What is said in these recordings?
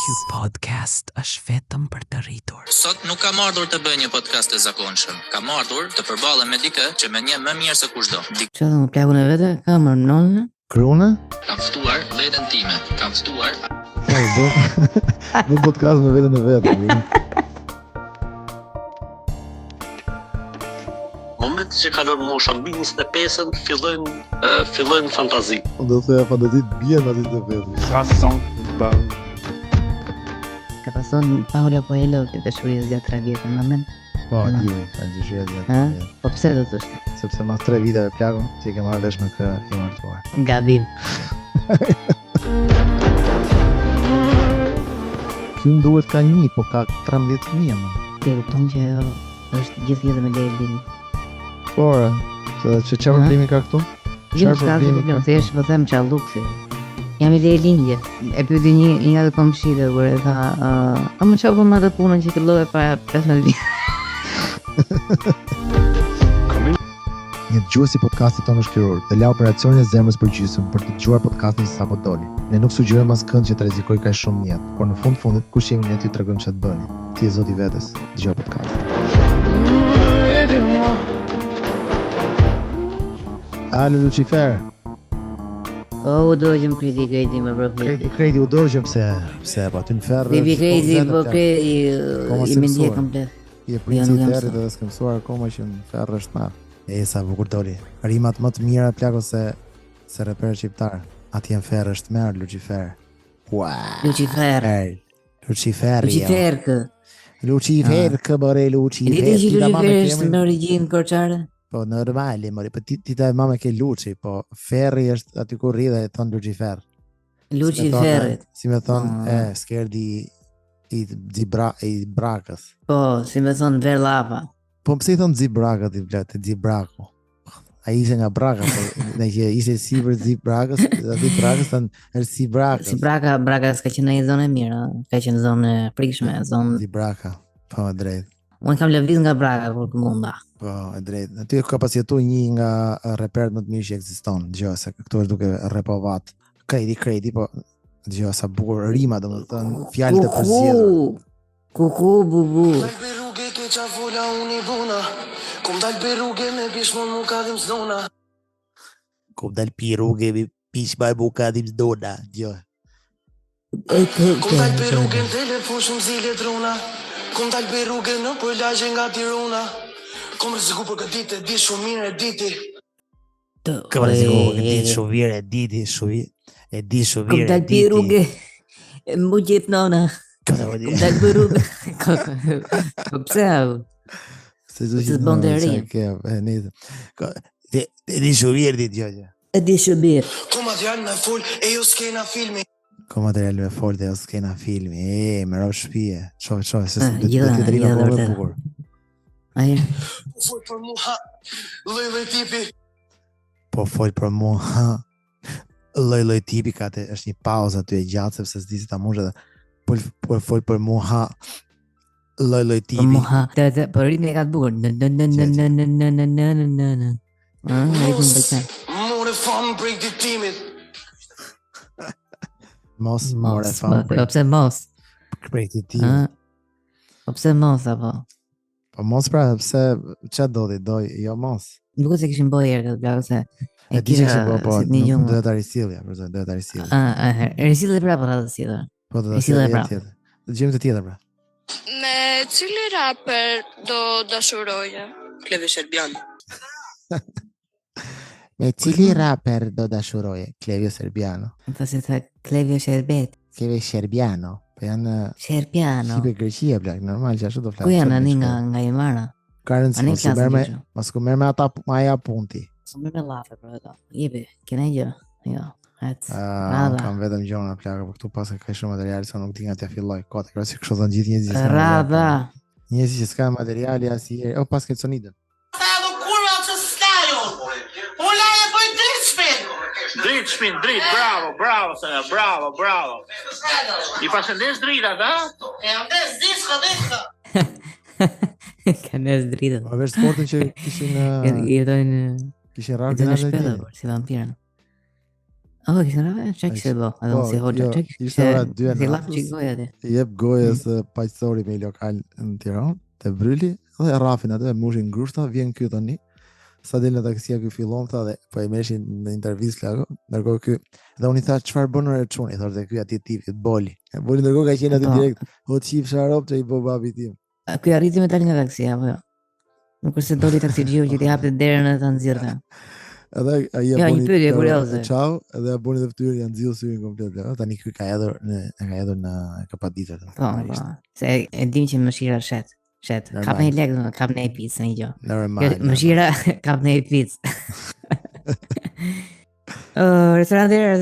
Ky podcast është vetëm për të rritur. Sot nuk kam ardhur të bëj një podcast të zakonshëm. Kam ardhur të përballem me dikë që më njeh më mirë se kushdo. Çfarë më plakun e vete? Kam nonë. Kruna? Kam ftuar veten time. Kam ftuar. Në podcast me veten e vetë. Moment që kalon mosha mbi 25-ën, fillojnë fantazi. Do të thoya fantazit bien aty të vetë. Ka pason Paula Coelho të dashurisë gjatë 3 vjetëve, më men. Po, jemi, kanë dëshirë Ha? gjatë. Po pse do të thosh? Sepse mas 3 viteve plakun, që i ke marrë vesh me kë i martuar. Gabim. Ky më duhet ka një, po ka 13.000 më. Ti e kupton që është gjithë jetën me Leilin. Por, se çfarë problemi ka këtu? Jo, Çfarë s'ka problemi problem, ka? thjesht po them çalluksi. Jam i Leilin. E pyeti një atë komshire kur e tha, "A më çfarë bën atë punën që filloi para 15 vjet?" Një dëgjues i podcastit tonë është kirurg dhe la operacionin e zemrës për gjysmë për të dëgjuar podcastin sa po doli. Ne nuk sugjerojmë askënd që të rrezikoj kaq shumë në jetë, por në fundit kush jemi ne ty tregojmë çfarë të bëni. Ti je zoti vetes, dëgjoj podcastin. Alo Lucifer. O, do të jem kredi më bërë. Kredi u dorëgjëm pse po aty në ferrë. Baby crazy, po kredi Koma i se mendje mësuar. komplet. Je princi nuk i jam territ sa. edhe s'kem mësuar akoma që në ferrë është madh. E sa bukur doli. Rimat më të mira plako se reper shqiptar. Atje në ferrë është merr Lucifer. Ua. Lucifer. Lucifer. Lucifer. Lucifer këbore Lucifer. Ti di që Ti ta Lucifer mamë është kemi. në origjinë korçare? Po normale, mori, po ti ta mamë ke Luci, po ferri është aty ku rri dhe e thon Lucifer. Luciferit. Si me thon, skerdi i brakës. Po, si me thonë ver lava. Po pse i thon zibrakët i blatë, zibraku. Ai ishte nga braka, po ne që ishte sipër zibrakës, aty brakës thon është si brakës. Si braka s'ka qenë një zonë e mirë, ka qenë zonë e prikshme, zonë. Zibraka. Po e drejt. Unë kam lëviz nga braka kur munda. Po e drejt. Aty ka pas jetu një nga reperët më të mirë që ekziston. Dgjoj se këtu është duke repovat. Kredi, po dgjoj sa bukur rima, domethënë fjalët e përzgjedhura. Kuku bubu. Dal pe rrugë ke qa fola unë i buna. Kom dal pe rrugë me bishmon mu ka dhim s'dona. Kom dal pi rrugë me pishma bukadim s'dona. Dgjoj. Kom dal pe rrugë në telefon shumë zile drona. Kom dal pe rrugë në përlagje nga Tirana. Kom rreziku për këtë ditë, e di shumë mirë e diti. Kom rreziku, e di shumë mirë, e di shumë Kom mirë. dal pe rrugë. Mu gjithë nona. Kom dal pe rrugë. Po pse au? Se të bënte ri. E di shumë mirë ditë gjogja. E di shubir. Kom material me full, e jo s'kena filmi. Ko material me folë dhe s'kena filmi. Me ro shpije. Shove, se Gjitha, të rima gjitha kohë vërtet. bukur. Aja. Full për mu ha, loj tipi. Po folë për mu, ha. Loj tipi ka të është një pauzë aty e gjatë, sepse s'di si ta mush edhe. Po folë për mu, ha. Loj tipi. Muha. Po ritmi e ka të bukur. Ritmi pëlqen. More famë për këtë timit. Mos, more Mos. famë Po pse mos? për këti timit. Ë? Po pse mos apo? Po mos pra, pse, që do jo mos. Duket se kishin bërë herë këtë plagë se E di që kështë po, si një nuk gjumë. do të arisilja, përse, do të arisilja. Risillë prapë ata të sillën. Po do e sillë të prapë. tjetër. Dëgjojmë të tjetër pra. Me cili raper do dashuroje? Kleve Sherbian. Me cili raper do dashuroje? Klevio Serbiano. Po si tha Klevio Sherbet. Klevio Serbiano. Po janë Sherpiano. hipe Greqia plak, normal që ashtu do flas. Ku janë ani nga Imara? Karens Ani mos u klasë merr me gjë. mos u merr me ata maja punti. Së më me lafe për ato. Jepi, kena gjë. Jo. Atë. Unë Radha. kam vetëm gjona plak, por këtu pas ka shumë material sa nuk di nga t'ja filloj. Kote, kjo si kështu thon gjithë njerëzit. Radha. Njerëzit që s'kan materiali asnjëherë. O pas ke sonidën. Sa do kurva që s'kajo. Ola e bëj Dritë, bravo, Sena, bravo. I përshëndes drita, da? E andes diska. Ka nes dritën. Po vesh sportin që kishin Jetojnë kishin rarë jetojnë në dinazhe shpellë, të por si vampirën. Oh, kishte rave? Çka kishte bë? Edhe unë si hoxha, çka kishte? Ishte ora 2 Si lap natës. çikoj atë. Jep gojës paqësori me lokal në Tiranë, te Bryli, dhe rrafin atë, mushin grushta, vjen ky tani. Sa del në taksia ky fillon tha dhe po e meshin në intervistë lago, ndërkohë ky dhe unë i thash çfarë bën ore çuni, thoshte ky aty tipi boli. E boli ndërkohë ka qenë aty direkt, o çifsha rob që i bë babi tim. Ky arriti me dal nga taksia apo jo? Nuk është se doli taksixiu që t'i hapte derën e ta nxirrte. Edhe ai Ja, një pyetje kurioze. Ciao, edhe ja buni dhe fytyrën janë nxjellë syrin komplet. Tani ky ka hedhur në kapaditër. Po. Se e dim që mëshira shet. Kap në lek, kap në picë një gjë. Normal. Mëshira kap në picë. Restorantera.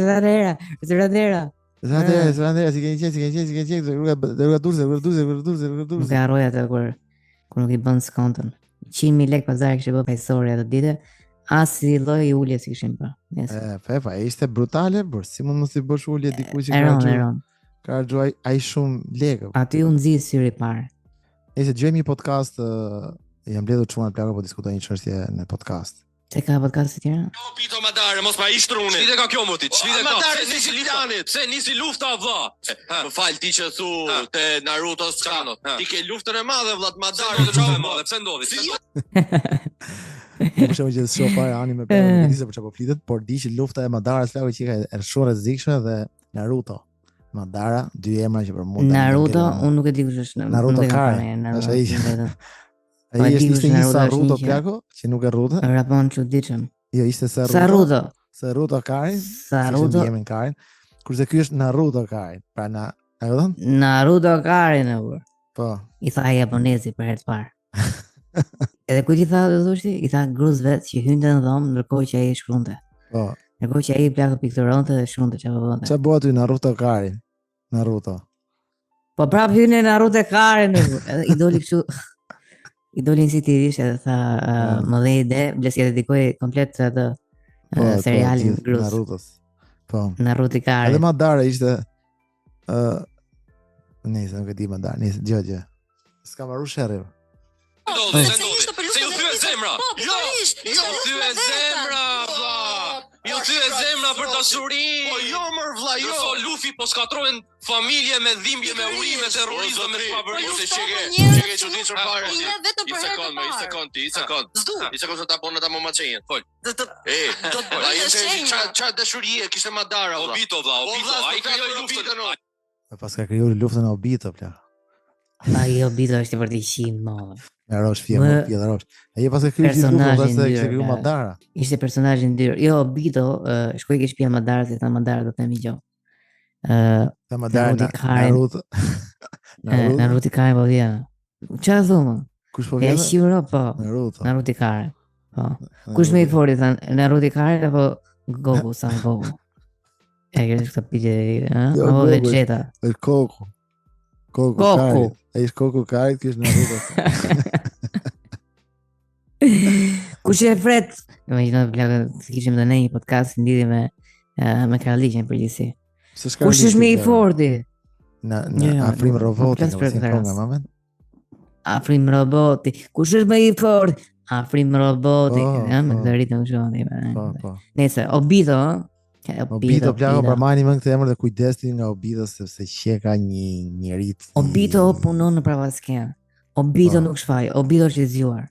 Si keni qenë, rruga Durrësit. Nuk e harroj atë kur nuk i bën skontën. 100.000 lekë pazar kishte bërë pajisori atë ditë. As si lloj ulje si kishin bërë. Pepa, ishte brutale, por si mund mos i bësh ulje dikuj që Eron. ka harxuar ai shumë lekë. Aty u nxis syri i parë. Nëse dëgjojmë një podcast, jam mbledhur çuan plaka po diskutoj një çështje në podcast. Se ka podcast të tjera? Jo, pito madare, mos ma ish trunit. Çfarë ka kjo moti? Çfarë ka? Madare nisi planit. Pse nisi lufta vlla? Më fal ti që thu te Naruto s'kanot. Ti ke luftën e madhe vllat Madare madare. çfarë madhe? Pse ndodhi? Për shembull që shoh para anime për nuk di se për çfarë po flitet, por di që lufta e Madaras lagu që ka shumë rrezikshme dhe Naruto. Madara, dy emra që për mua. Naruto, unë nuk e di kush është. Naruto Kare. Ai ishte një Saruto plako që nuk e rrute. Rapon çuditshëm. Jo, ishte Saruto. Saruto Kare. Saruto. Jemin Kare. Kurse ky është Naruto Kare. Pra e kupton? Naruto Kare në ur. Po. I tha japonezi për herë të parë. Edhe kujt i tha të thoshti? I tha gruz vet që hynte në dhomë ndërkohë që ai shkruante. Po. Ndërkohë që ai plakë pikturonte dhe shkruante çfarë bënte. Çfarë bëu aty Naruto Kare? Naruto. Po prap hyn në Naruto Kare në ur. Edhe i doli kështu. I doli si ti rish edhe tha më dhe ide, blesi e dedikoi komplet atë serialin gruz. Narutos. Po. Naruto Kare. Edhe Madara ishte nëse nuk e di Madara, nëse gjë. S'ka marrë sherrë. Se ju thye zemra. Jo thye zemra vlla. Jo thye zemra për dashurinë. Po jo mër vlla, jo. Jo Luffy po skatrojnë familje me dhimbje, me urime, terrorizëm, me çfarë Se çike çuditshëm fare. Një sekond se ta bënë ta momacënjen. Fol. Çfarë dashurie kishte Madara vlla? Obito vlla, Obito. Ai krijoi luftën. Pas ka krijuar luftën e Obito plak. Ai Obito është për të qim më. Ja rosh fjem, Ai pas ka krijuar luftën pas se kishte krijuar Madara. Ishte personazh i ndyrë. Jo, Obito shkoi ke shtëpia e Madaras dhe tha Madara do të themi gjë. Ta Madara Naruto. Naruto Kare po vjen. Çfarë thonë? Kush po E vjen? shiro po. Naruto Kare. Po. Kush më i fortë than Naruto Kare apo Goku Son Goku? E ke këtë pyetje, ha? Apo Vegeta? Është Goku. Goku. Ai është Goku Kare, ky është Naruto. Kush e fret? Imagjino plagë kishim dhe ne një podcast në lidhje me Karaliqen përgjithësi. Kush është më i forti? Afrim roboti, nuk e kam moment. Afrim roboti. Kush është më i fortë? Afrim roboti. Ja, më këtë ritëm shumë. Po. Nëse Obito, Obito plako për mani më këtë emër dhe kujdesti nga Obito sepse që ka një rit. Obito punon në pravasken. Obito nuk shfaq, Obito është i zgjuar.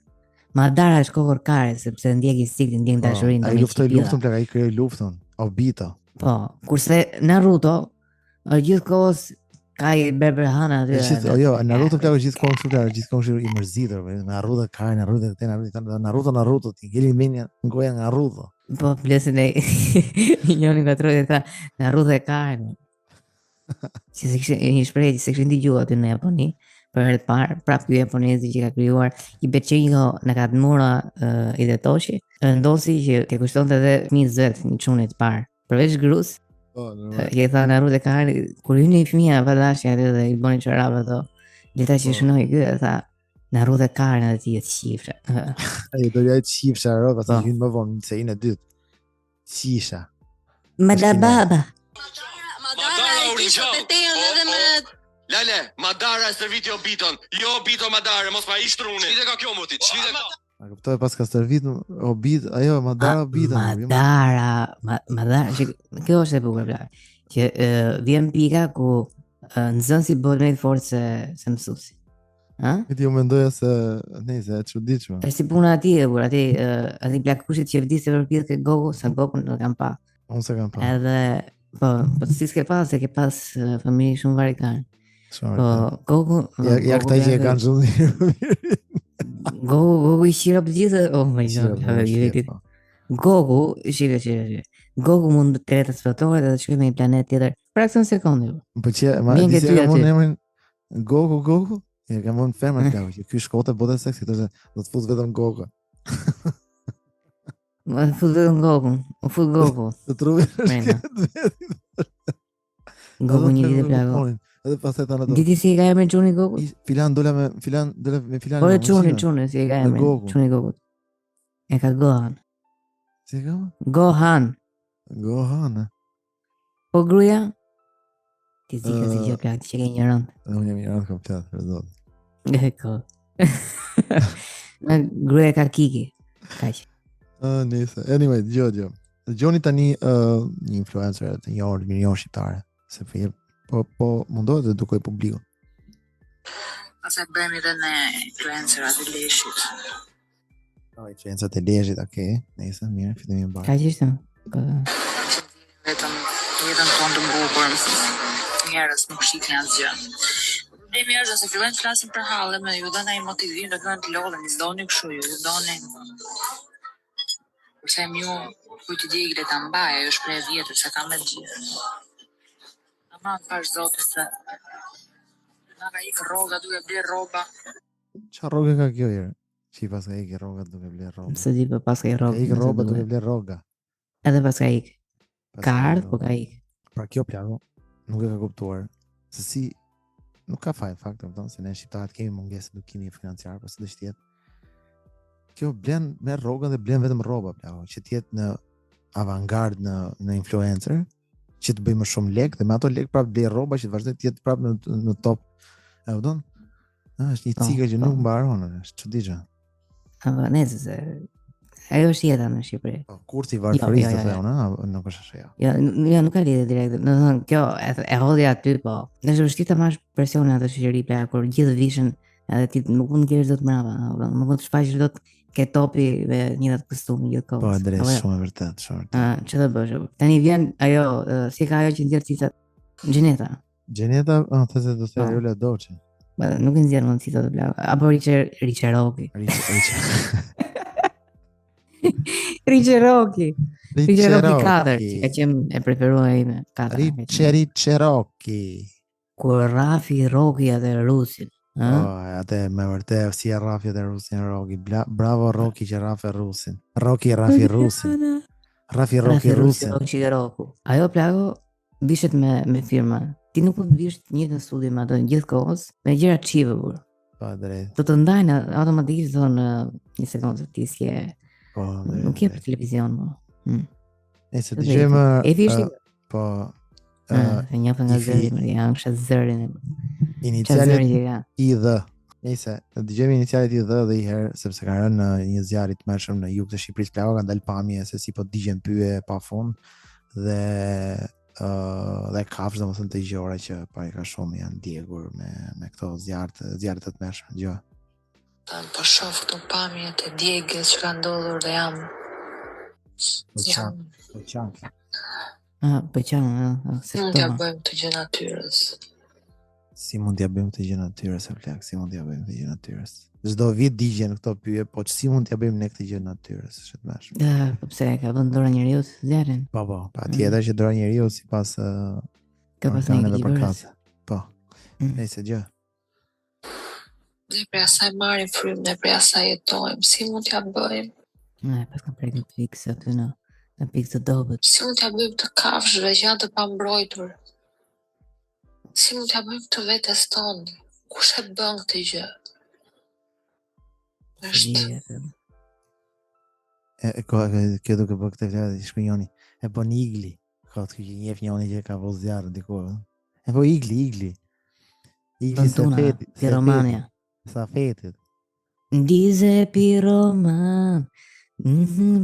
Madara është kokor Kare sepse ndjek instiktin, ndjek dashurinë. Ai luftoi luftën plak, ai krijoi luftën. Obito. Po, kurse Naruto gjithkohës ka i berberhana aty. Jo, Naruto plako gjithkohë kështu plak, gjithkohë i mërzitur, Naruto Kare, Naruto, ti ngeli menja goja nga Naruto. Po, plesin e njëri nga trojë tha Naruto Kare. Si se kishte një shprehje që se kishin dëgjuar aty në Japoni. Për herë të parë, prap ky japonezi që ka krijuar Ibechino Nakamura Hidetoshi, ndosi që ke kushtonte edhe fëmijë zot një çuni të parë. Përveç grus, i tha Naruto Kare, kur hyni fëmia vadashi aty dhe i bënin çorap ato. Leta që shënoi ky tha Naruto Kare aty të qifsha. Ai do ja qifsha ro, pastaj hyn më vonë në sein e dytë. Qisha. Madababa. Madara kishte tetën edhe me Lale, Madara e serviti Obiton. Jo Obito Madara, mos ma ish trunit. Çfarë ka kjo moti? Çfarë ka? A kuptoj pas ka stërvit Obit, ajo Madara Obita. Madara, kjo është e bukur plak. Që vjen pika ku nxënësi bëhet më i fortë se mësuesi. Ha? Ti u mendoja se nëse e çuditshme. Është si puna aty e burr, aty plak kushit që vdiste për pjesë ke Goku, sa Goku nuk kam pa. Unë se kam pa. Edhe po si s'ke pas, se ke pas fëmijë shumë varikan. Po Goku Ja këta që e kanë shumë mirë. Goku i shira për gjithë, oh my god. Goku, shire. Goku mund të teletransportohet dhe të shkojë në një planet tjetër. Fraksion sekondi. Më pëlqej, ma di se kam unë emrin Goku. Ja kam unë femër kau, që ky shkote botë seksi, thoshte do të fut vetëm Goku. Më fut vetëm Goku. U fut Goku. Të truvi. Goku një ditë plago. Edhe pastaj tani do. Diti si e ka emrin Çuni Goku? Filan dola me filan. Po Çuni si e ka emrin. Çuni Goku. E ka Gohan. Si e ka? Gohan. Po gruaja? Ti zika si gjë plak, që ke një rënd. Unë jam i rënd komplet, rëndot. Eko. Në gruaja ka Kiki. Kaq. Nese. Anyway, Gjojo. Gjoni tani një influencer të njohur milion shqiptare. Se po mundohet të edukoj publikun. Pastaj bëhemi edhe në influencerat e leshit. Influencerat e leshit, okay. Nese, mirë, fitimi mbar. Kaq ishte. Vetëm jetën tonë të mbukur. Njerëz nuk shikin asgjë. Problemi është se fillojnë të flasin për halle, me ju dhënë ai motivim, do të thonë të lodheni, s'doni kështu, ju doni. Kurse ju kujt i digle ta mbaj, ajo shpreh vjetër se ka me gjithë. Ama pash zotin se na ka ikë rroga duke bler rroba. Çfarë rroga ka kjo herë? Çi pas ka ikë rroga duke bler rroga. Se di pas ka rroga. Ikë rroba duke bler rroga. Edhe pas ka ikë. Ka ardhur, po ka ikë. Pra kjo plago nuk e ka kuptuar se si nuk ka faj fakt, domethënë se ne shqiptarët kemi mungesë edukimi financiar, por s'do të jetë. Kjo blen me rrogën dhe blen vetëm rroba plago, që të jetë në avantgard në influencer, që të bëjmë shumë lek dhe me ato lek prapë bler rroba që të vazhdoj të jetë prapë në top. E kupton? Është një cikël që nuk mbaron, është çuditshme. Nëse se ajo është jeta në Shqipëri. Kurthi varfërisë të thonë, nuk është ashtu. Jo, nuk ka lidhje direkt. Do të thonë kjo e hodhi aty, po. Është vështirë ta marrësh presionin atë shoqëri plak kur gjithë vishën, edhe ti nuk mund të kesh dot mbrapa, nuk mund të shfaqësh dot ke topi dhe një datë kostum gjithë kohë. Po, drejt shumë e vërtet, shumë. Ç'do bësh? Tani vjen ajo, si ka ajo që nxjerr citat Gjeneta. Gjeneta, thosë do të thënë Lola Doçi. Nuk i nxjerr mend citat plak. Apo Riçeroki. Riçeroki 4, që ka qenë e preferuar ime 4. Riçeroki. Kur Rafi Roki atë rusin. Atë me vërtet si e Rafi atë rusin Roki. Bravo Roki që Rafi rusin. Rafi rusin. Rafi Roki rusin. Ajo plago vishet me firma. Ti nuk mund të vish një në studim ato gjithë kohës me gjëra achievable. Po drejt. Do të ndajnë automatikisht thonë një sekondë ti s'ke. Po, nuk je për televizion më. Nëse dëgjojmë po një nga zërin, janë kësha zërin. Inicialet IDH. Nëse dëgjojmë inicialet IDH dhe i herë sepse ka rënë një zjarr i tmerrshëm në jug të Shqipërisë, plago ka dalë pamje se si po digjen pyetje pafund dhe kafshë domethënë të gjora që pa ka shumë janë djegur me këto zjarre të tmerrshëm gjë. Po shoh këto pamje të djegës që ka ndodhur dhe jam mund t'ja bëjmë të gjë natyrës. Si mund t'ja bëjmë të gjë natyrës, plak, si mund t'ja bëjmë të gjë natyrës. Çdo vit digjen këto pyetje, po si mund t'ja bëjmë ne këtë gjë natyrës, është të mëshme. Po pse ka vënë dora njeriu zjarrin? Po, patjetër që dora njeriu sipas ka pasur një libër. Po. Nëse gjë. Ne prej asaj marrim frymë, ne prej asaj jetojmë. Si mund t'ja bëjmë? Ne pas kam prej në pikë aty në pikë të dobët. Si mund t'ja bëjmë të kafshëve që janë të pambrojtur? Si mund t'ja bëjmë të vetes tonë? Kush e bën këtë gjë? Kjo duke bë këtë fjalë të shkënjoni. E bën igli. Ka të që njeh njëri që ka vënë zjarr diku. E po igli. Igli se feti. Romania. Sa fetit. Ndize piroman,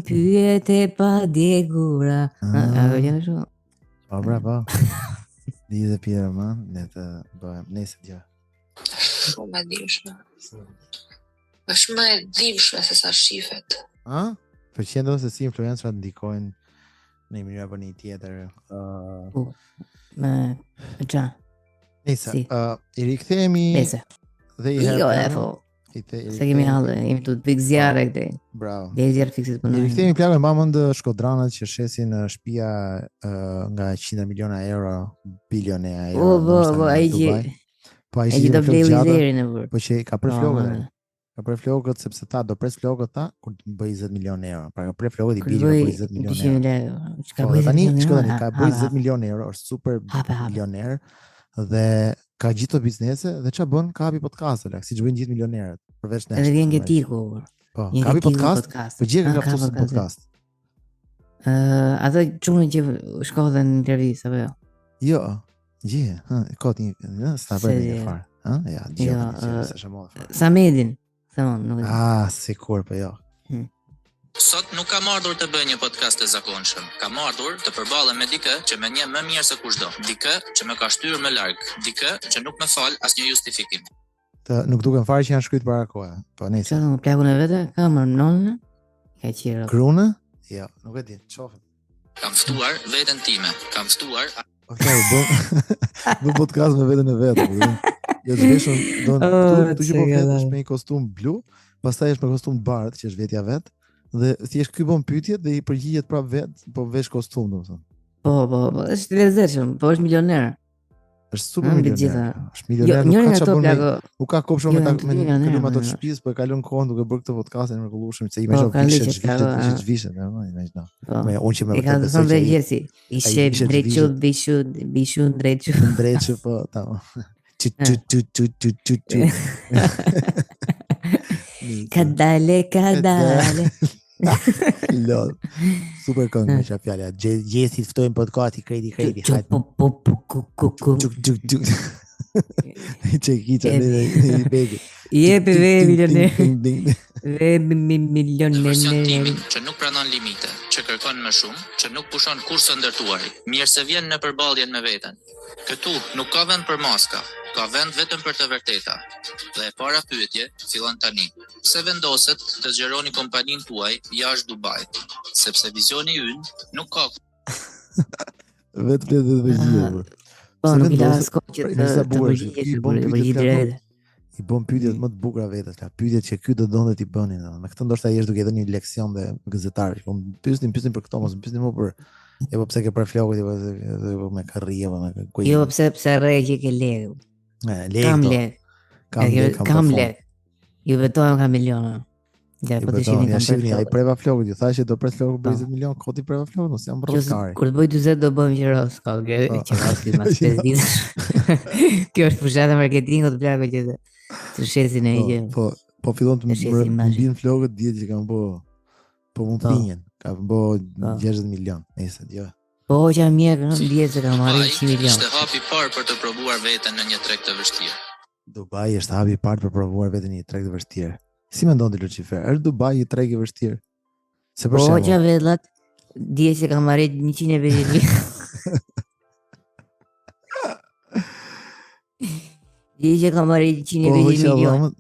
pyet e pa djegura. Ajo janë shumë. Po, bravo. Dize piroman, ne të bëhem nesër gjë. Shumë e dimshme. Është më e dimshme se sa shifet. A? Përqendo se si influencerat ndikojnë në një mënyrë apo një tjetër. Me qa? Nisa, Si. I rikthehemi Nese. dhe i Jo, herë. e fo. Se kemi hallë, jemi të pik zjarë këtej. Bravo. Dhe zjarë fiksit I punojnë. rikthehemi plagë mba mend shkodranët që shesin shtëpia nga 100 miliona euro, bilionea euro. Po, ai që Po ai e që do blej lizerin e vërë. Po që ka pres flokët. Ka pres flokët sepse ta do pres flokët ta kur të bëj 20 milionë euro. Pra ka pres flokët i bili për 20 milionë euro. Çka Po bëj tani milionë çka euro? tani ka bëj 20 milionë euro, është super Hape. milioner dhe ka gjithë të biznese dhe ç'a bën? Ka hapi podcast, siç bëjnë gjithë milionerët, përveç nesh. Edhe vjen Getiku. Po, Vjen ka hapi Getiku podcast. Po gjej nga ftohtë podcast. Ato çunën që shkodhen në intervistë apo jo? Jo, gje, kot një, s'ta bën Se një di. fare. Ja, Jo, gjë, s'e shëmon fare. Samedin. Thon, nuk e di. Sikur po jo. Sot nuk kam ardhur të bëj një podcast të zakonshëm. Kam ardhur të përballem me dikë që më njeh më mirë se kushdo. Dikë që më ka shtyrë më larg. Dikë që nuk më fal asnjë justifikim. Të nuk duken fare që janë shkruajtur para kohe. Po Çfarë nëse do plagun e vete? Kamër nonë. Ka qira. Grune? Jo, nuk e di. Çofë. Kam ftuar veten time. Kam ftuar Okej, bën podcast me veten e vet. Jo të veshun, tu që po flet është me një kostum blu, pastaj është me kostum të bardhë që është vetja vet, dhe thjesht ky bën pyetje dhe i përgjigjet prap vet, po vesh kostum domethënë. Po, është i lezetshëm, po është milioner. Është super Mbi milioner. gjitha. Është milioner, Njëri nuk nga ka ato çfarë bën. plago. Nuk ka kopshëm me Jo, ta me milioner, këllum ato të milioner. shtëpisë, po e kalon kohën duke bërë këtë podcast e mrekullueshëm se i Po, më ka shoh liqet, ka, vishën, imagjino. Po. Me unë që më E ka vërtet thënë dhe besoj që Gjesi. Ishe ishte drejtçu, bishu, drejtçu. drejtë po tamam. Çu. Ka dale. Lol. Super këngë me çfarë fjala. Gjesi ftojmë podcasti kredi. Hajde. Po. Çuk. Çekiça në bege. Jepi ve milioner. Ve version milioner. timin që nuk pranon limite, që kërkon më shumë, që nuk pushon kurrë së ndërtuarit. Mirë se vjen në përballjen me veten. Këtu nuk ka vend për maska, ka vend vetëm për të vërteta. Dhe e para pyetje fillon tani. Pse vendoset të zgjeroni kompaninë tuaj jashtë Dubait? Sepse visioni ynë nuk ka Vetë të vëgjë. Po, nuk i la vendoset- skoqet Nëse të bukur, përgjigjesh, i bën pyetje përgjigje drejt. I bën pyetjet më të bukura vetes, ka pyetjet që ky do donte ti bënin. Me këtë ndoshta jesh duke dhënë një leksion dhe gazetarëve. Po pyesnin për këto, mos pyesni më për po pse ke për flokët, po me karrie, po me kuj. Jo, pse rre që ke lekë. Kam lekë. Kam lekë. Ju betohem ka miliona. Ja, po të shihni Ja kam shihni, ai për preva flokët, ju thashë do pres flokët për Po. 20 milion, koti preva flokët, mos jam broskari. Kur të bëj 40 do bëhem qeros, ka Po. qeros ti mas 5 ditë. Kjo është fushata marketingut plago që të shesin e gjë. Po fillon të E shesi imazhin. mbin flokët, dihet që kanë po mund Po. pinjen. Ka bë 60 milion. Nëse jo. Po që mjek, në ndjetë se kam marrë Ai 100 milion. ishte hapi i parë për të provuar veten në një treg të vështirë. Dubai është hapi i parë për provuar veten një treg të vështirë. Si mendon ti Lucifer? Është Dubai një treg i vështirë? Se për Po që shembull, vetllat, dje se kam marrë 150 milion. Dje që kam marrë 150 milion.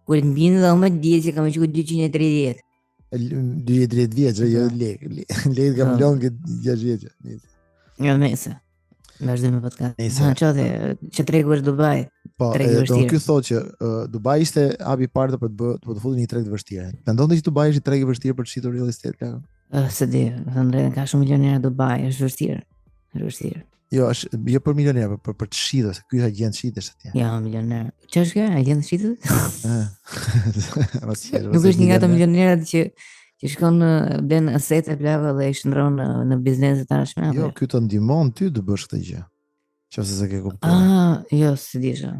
Kur të mbinë dhe ume, dje që kam qëku 230. 230 vjeç, jo lek. Lek kam Po. lënë këtë 6 vjeç. Jo mese. Vazhdo me podcast. Nese. Ha, çfarë? Që tregu është Dubai. Po, Treg i do vështirë. ky thotë që Dubai ishte hapi i parë për të futur një treg të vështirë. Mendon ti që Dubai është një treg i vështirë për të shitur real estate plako? Se di, thënë drejtën, ka shumë milionerë në Dubai, është vështirë. Është vështirë. Jo, është jo për milioner, për të shitur, se ky është agent shitesh atje. Ja, milioner. Që është kjo? Agent shitët? Nuk është një nga ato milionerët që shkon në blen asete plako dhe i shndron në bizneset të tashme. Jo, ky të ndihmon ty të bësh këtë gjë. Qofse se ke kuptuar. Jo, se disha.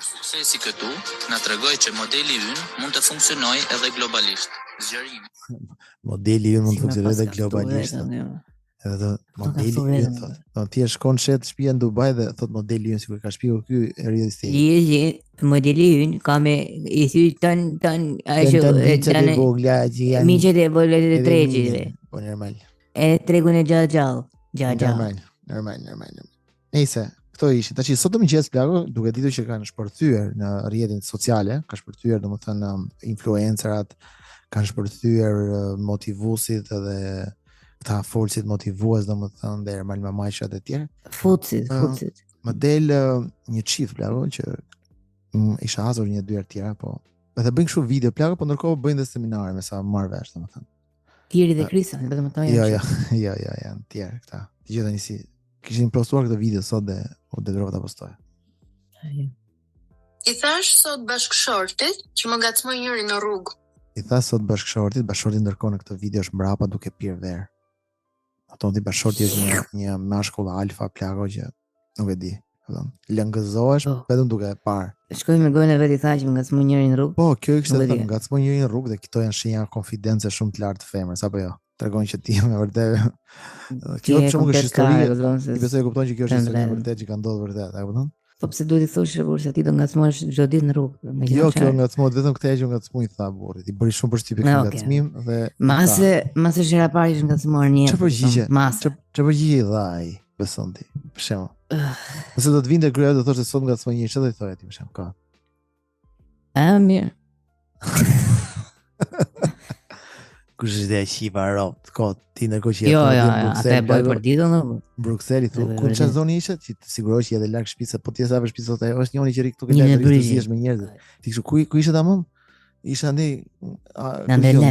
Suksesi këtu na tregoi që modeli ynë mund të funksionojë edhe globalisht. Zgjerimi. Modeli ynë mund të funksionojë edhe globalisht. Edhe do modeli ynë thot. Do ti shkon shet shtëpia në Dubai dhe thot modeli ynë sikur ka shpiu ky realisti. Modeli ynë ka me i thy tan Që vogla që janë. miqet e vogla të tregjit. Po normal. E tregun e gjallë. Normal. Nëse këto ishin. Tash sot mëngjes plago, duke ditur që kanë shpërthyer në rrjetin sociale, ka shpërthyer domethënë influencerat, kanë shpërthyer motivuesit edhe këta folësit motivues domethënë dhe malmamajshat e tjerë. Futsit. Më del një çift plago që isha hasur 1-2 herë tjera, po edhe bëjnë kështu video plago, po ndërkohë bëjnë dhe seminare me sa marr vesh domethënë. Tiri dhe Krisa, vetëm ato janë. Jo, janë tjerë këta. Të gjitha nisi kishin postuar këtë video sot dhe u dëgrova ta postoj. I thash sot bashkëshortit që më ngacmoi njëri në rrugë. I thash sot bashkëshortit ndërkohë në këtë video është mbrapa duke pirë verë. Ato ndi bashkëshorti është një mashkull alfa plago që nuk e di. Lëngëzohesh vetëm duke e parë. Shkoj me gojën e vet i tha që më ngacmoi njëri në rrugë. Po, kjo ishte thënë ngacmoi njëri në rrugë dhe këto janë shenja konfidence shumë të lartë të femrës, apo jo? Tregon që ti me vërtet. Kjo është shumë histori. Ti besoj e kupton që kjo është histori vërtet që ka ndodhur vërtet, e kupton? Po pse duhet i thosh se ti do ngacmohesh çdo ditë në rrugë? Jo, kjo ngacmohet vetëm këtë që ngacmoi tha burri. I bëri shumë përshtypje këtë ngacmim dhe Mase shera parë që ngacmuar një. Çfarë përgjigje? Çfarë përgjigje dha ai? Beson ti. Për shembull. Nëse do të vinte kryeja do thoshte sot ngacmoi një çfarë do i thoja ti për shembull? Ka. Mirë. Kush është ai shiva rrot? Ko ti ndërkohë që jo, atë e bëj për ditën në Brukseli thonë ku çfarë zoni ishte që të sigurohesh që edhe larg shtëpisë, po ti sa vesh shtëpisë sot ajo është njëri që rik këtu që larg shtëpisë me njerëz. Ti kishu ku ishte tamam? Isha ndej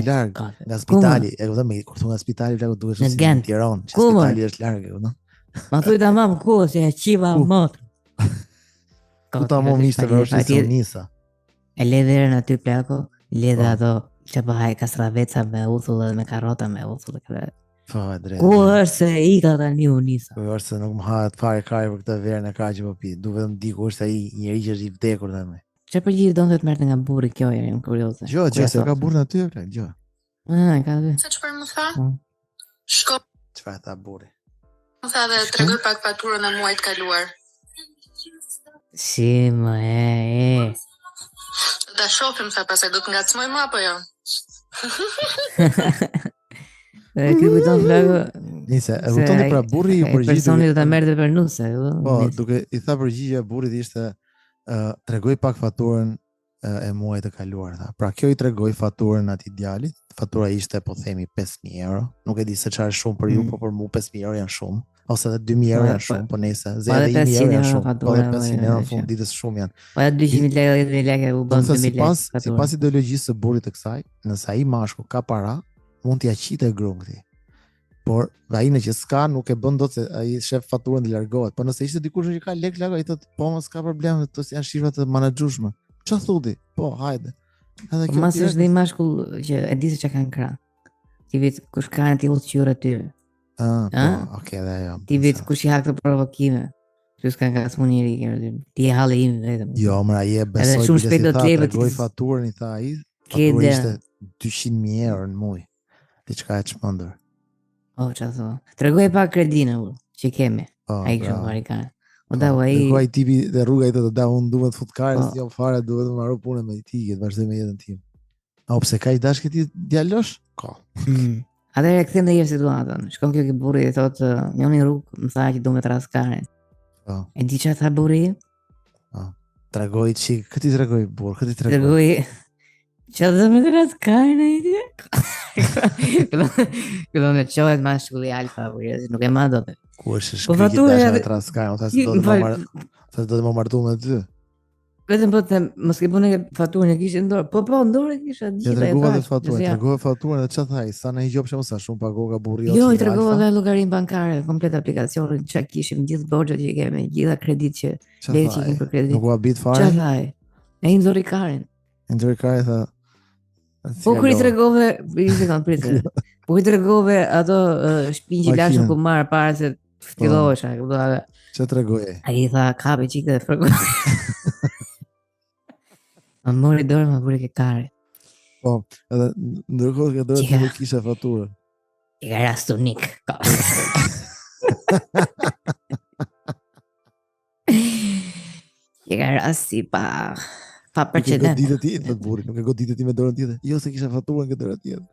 larg nga spitali, e kupton me kur thon nga spitali vlaku duhet të shkojë në Tiranë, që spitali është larg, e kupton? Ma thuj tamam ku se qiva mot. Ku tamam ishte vërtet se nisa. E le derën aty plako, le dhe ato që bëhaj kastraveca me uthull dhe me karrota me uthull dhe këtë. Po, e drejtë. Ku është se i ka tani u nisa? Ku është se nuk më hahet fare kaj për këtë verën e kaq që po pi. Du vetëm di ku është ai njeri që është i vdekur tani. Çfarë përgjigje donte të merrte nga burri kjo, jam kurioze. Jo, se ka burrin aty, jo. Ka aty. Sa çfarë më tha? Shko. Çfarë tha burri? Më tha dhe tregoj pak faturën e muajit kaluar. Si më e. Ta shohim sa pasaj do të ngacmoj më apo jo? Ky kujton flako. Nise, e kupton pra burri i përgjigjet. Personi do ta merrte për nuse. Po, duke i tha përgjigjja burrit ishte tregoj pak faturën e muajit të kaluar tha. Pra kjo i tregoi faturën atij djalit. Fatura ishte po themi 5.000 euro. Nuk e di se çfarë është shumë për ju, po për mua 5.000 euro janë shumë. Ose edhe 2.000 euro janë shumë, po nëse zero 1.000 euro janë shumë. Po 500 euro në fund ditës shumë janë. Po 200.000 lekë, 10.000 lekë u bën 2.000 lekë. Sipas ideologjisë së burrit të kësaj, nëse ai mashkull ka para, mund t'ia qitë gruan këtij. Por ai në që s'ka nuk e bën dot se ai shef faturën dhe largohet. Po nëse ishte dikush që ka lek largo, ai thotë po mos ka problem, to janë shifra të menaxhueshme. Çfarë thotë? Po, hajde. Edhe kjo mas është dhe i mashkull që e di se çka kanë krah. Ti vit kush ka ti udhëqyrë aty. Po, okay, dhe jo. Ti vit kush i ha këto provokime. Plus kanë ngacmuar njëri këtu. Ti e halli im vetëm. Jo, më ai e besoi. Edhe shumë shpejt do të lejë të faturën i tha ai. Fatura ishte 200.000 euro në muaj. Diçka e çmendur. Çfarë thua? Tregoj pak kredinë që kemi. Ai kështu amerikan. O da ai. Ku ai tipi dhe rruga i thotë da unë duhet fut karën, jo fare duhet të marrë punën me ti, të vazhdoj me jetën tim. A pse ka i dashkë ti djalosh? Ka. Atëherë kthem në një situatën. Shkon kjo ke burri i thotë, "Njëri në rrugë më tha që do me traskaren." Po. E di çfarë tha burri? Po. Tregoi çik, këti tregoi burr, këti tregoi. Tregoi. Çfarë do me traskaren ai ti? Këllon e qohet mashkulli alfa, nuk e ma do të. Ku është shkriqit dashme me transkajnë, ta se do të më martu me ty. Vetëm po të mos ke bune faturën e kishe ndorë. Po, ndorë e kishe gjitha e tash. Tregove faturën dhe që thaj, sa në i gjopë që mësa shumë pagoga burri. Jo, i tregove dhe llogarin bankare, komplet aplikacionin, që kishim gjithë borxhet që i kemi, gjitha kredit që le që i kemi për kredit. Nuk u abit fare? Që thaj? E i ndori karin. I ndori karin tha... Po kur i tregove, po i tregove ato shpinë që lashën ku marë para se ftillohesha. Që tregoje? A i tha, kapi qikë dhe fërgoj. Më mori dorë, më buri ke kare. Po, edhe ndërkohë ke dorë të nuk kishe faturën. I ka rast unik. I ka rasti pa precedent. Ditë tjetër të burri, nuk e goditë ti me dorën tjetër. Jo se kisha faturën këtë dorë tjetër.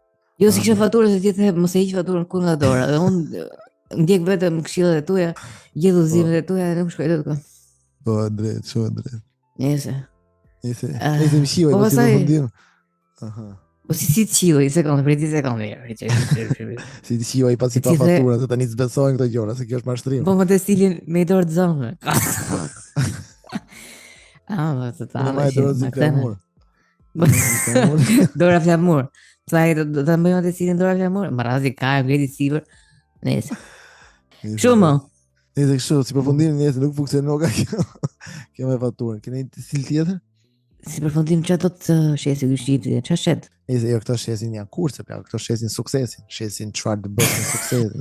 Jo si kisha faturën se ti the mos e hiq faturën ku nga dora. Dhe unë ndjek vetëm këshillat e tuaja, gjedh udhëzimet e tuaja dhe nuk shkoj dot kë. Po drejt, shumë drejt. Nëse. Nëse më shioj po mos i pastaj- përfundim. Aha. Po si të qilloj, sekondë, prej 10 sekondë. Si të shioj pasi pa Ti the- faturën, se tani s'besojnë këto gjëra, se kjo është mashtrim. Po më të stilin me i dorë të zonë. Ah, të ta. Unë më e dorë si flamur. Dora flamur. Sa do ta bëjmë atë stilin dora flamur? Marrazi ka ngreti sipër. Nëse. Shumë. Nëse kështu, si përfundim nëse nuk funksionon ka kjo. Kjo me faturën. Keni një stil tjetër? Si përfundim çfarë do të shesi ky shqipti? Çfarë shet? Nëse jo këto shesin janë kurse, pra këto shesin suksesin, shesin çfarë të bësh me suksesin.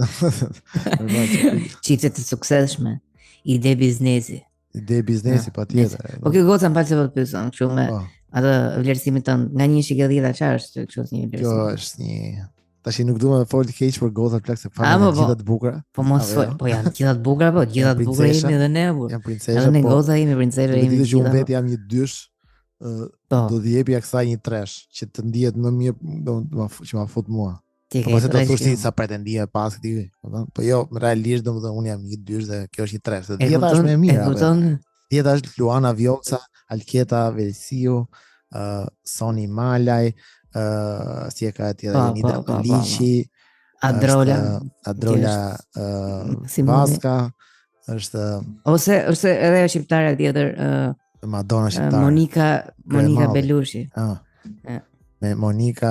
Çifte të suksesshme. Ide biznesi. Ide biznesi patjetër. Po kjo goca më fal se po të pyesëm, kështu me Po, atë vlerësimin tënd nga 1 shikë 10 çfarë është kështu si një kjo vlerësim? është një tash nuk duam të fol keq për gocat plak se A, falen po, të gjitha të bukura. Po mos Apo fol, jo? po janë gjitha të bukura, po gjitha të bukura princesha. jemi edhe ne, po. Janë Edhe princesha, ne po. goca jemi, princesha Të jemi. ditë që unë gjitha, vetë jam një dysh, Po, do t'i jepi kësaj një tresh që të ndihet më mirë, që ma fut mua. ti Po se do thosh ti sa pretendia pas këtij, po jo, realisht domethënë unë jam një dysh dhe kjo është një tresh. Dhe dieta është më e mirë. E kupton? Dieta është Luana Vjoca, Alketa Velsiu, Soni Malaj, si e ka tjetër Po, Nida po, po, Liçi, Adrola. Adrola Simone. Vaska, është Ose edhe ajo shqiptare tjetër, Madonna shqiptare. Monika Malli. Belushi. Ah. E. Me Monika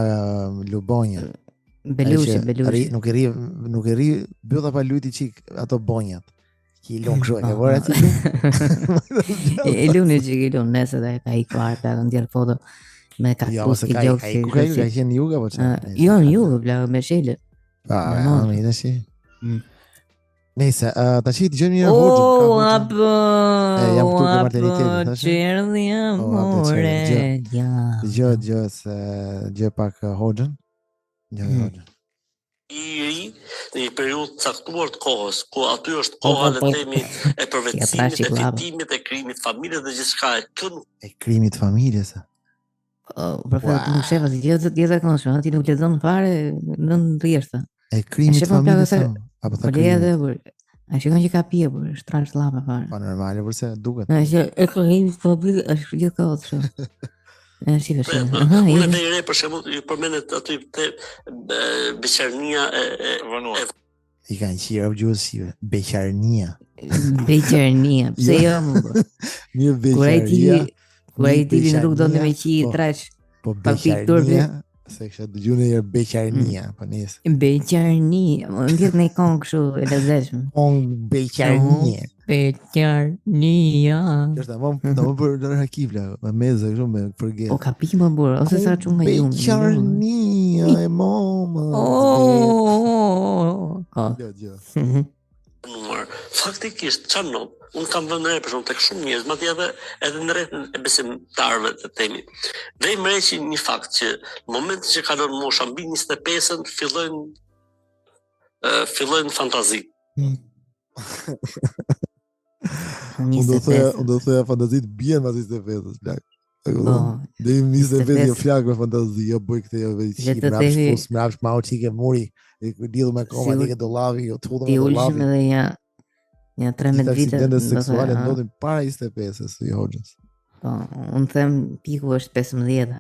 Lubonja. Belushi, Ai që Belushi. Nuk i ri bylla pa lujti çik ato bonjat. Që i lun kështu, e ke Po, vëre po. aty? E luni që i lun, nëse dhe ka i kvarta, në ndjerë foto me Jo, kaktus, se i ka gjokë, ku ka qenë juga po çfarë? jo, në jugë, bla, me shele. Pa, Normal. më tash. Mm. Nëse tash i dëgjoni një Oh, Hoxhën. apo, jam këtu ke martelitetin, tash. qerdi amore, ja. Dëgjoj se gjë pak Hoxhën. Dëgjoj Hoxhën. I ri në një periudhë caktuar të kohës, ku aty është koha le të themi e përvetësimit, e fitimit, e krijimit familjes dhe gjithçka. Kjo nuk E krimit të familjes. Profet, ti nuk shefas, gjithë këndshme, ti nuk lexon fare nën rrjeshta. E krimit të shefam familjes. plagë Apo Po ta leja krimit. edhe për, a shikon që ka pije, për shtrash llapa fare. Po normale, përse duket. A që e kërimi po bëj është gjithë kohë kështu. E shikoj shumë. unë të i re për shembull ju përmendet aty te beqarnia e Vonuar. I kanë qirë gjusë beqarnia. Beqarnia, pse jo më? Një Kur ai beqarnia. tili në rrugë donte me qi Po. trash. Po Pa pikë turpi. beqarnia. Se kështë dëgju në jërë beqarnia. Po nisë. Beqarnia, më ndjet në këngë kështu e lezetshme. Beqarnia. Beqarnia. Kjo është më për në rakivla, me meze, kështu me përget. O ka pikë më burë, ose sa çu nga jumë. Beqarnia e mama. Ka. Jo. numër. Faktikisht çano, unë kam vënë re për shkak tek shumë njerëz, madje edhe në rrethin e besimtarëve të themi. Dhe i mreqin një fakt që në momentin që kalon mosha mbi 25-ën fillojnë fantazi. Unë do thoya fantazit bien pas 25-s, plak. Dhe 25 jo flak me fantazi, jo bëj këtë, jo bëj mrapsh ma u qike muri, e lidhur me koma, dike dollavi, jo të hudhëm Ti me ulshim dollavi. edhe ja 13 vite. Aksidente seksuale ndodhin para 25-s, i Hoxhës. Po, unë them piku është 15.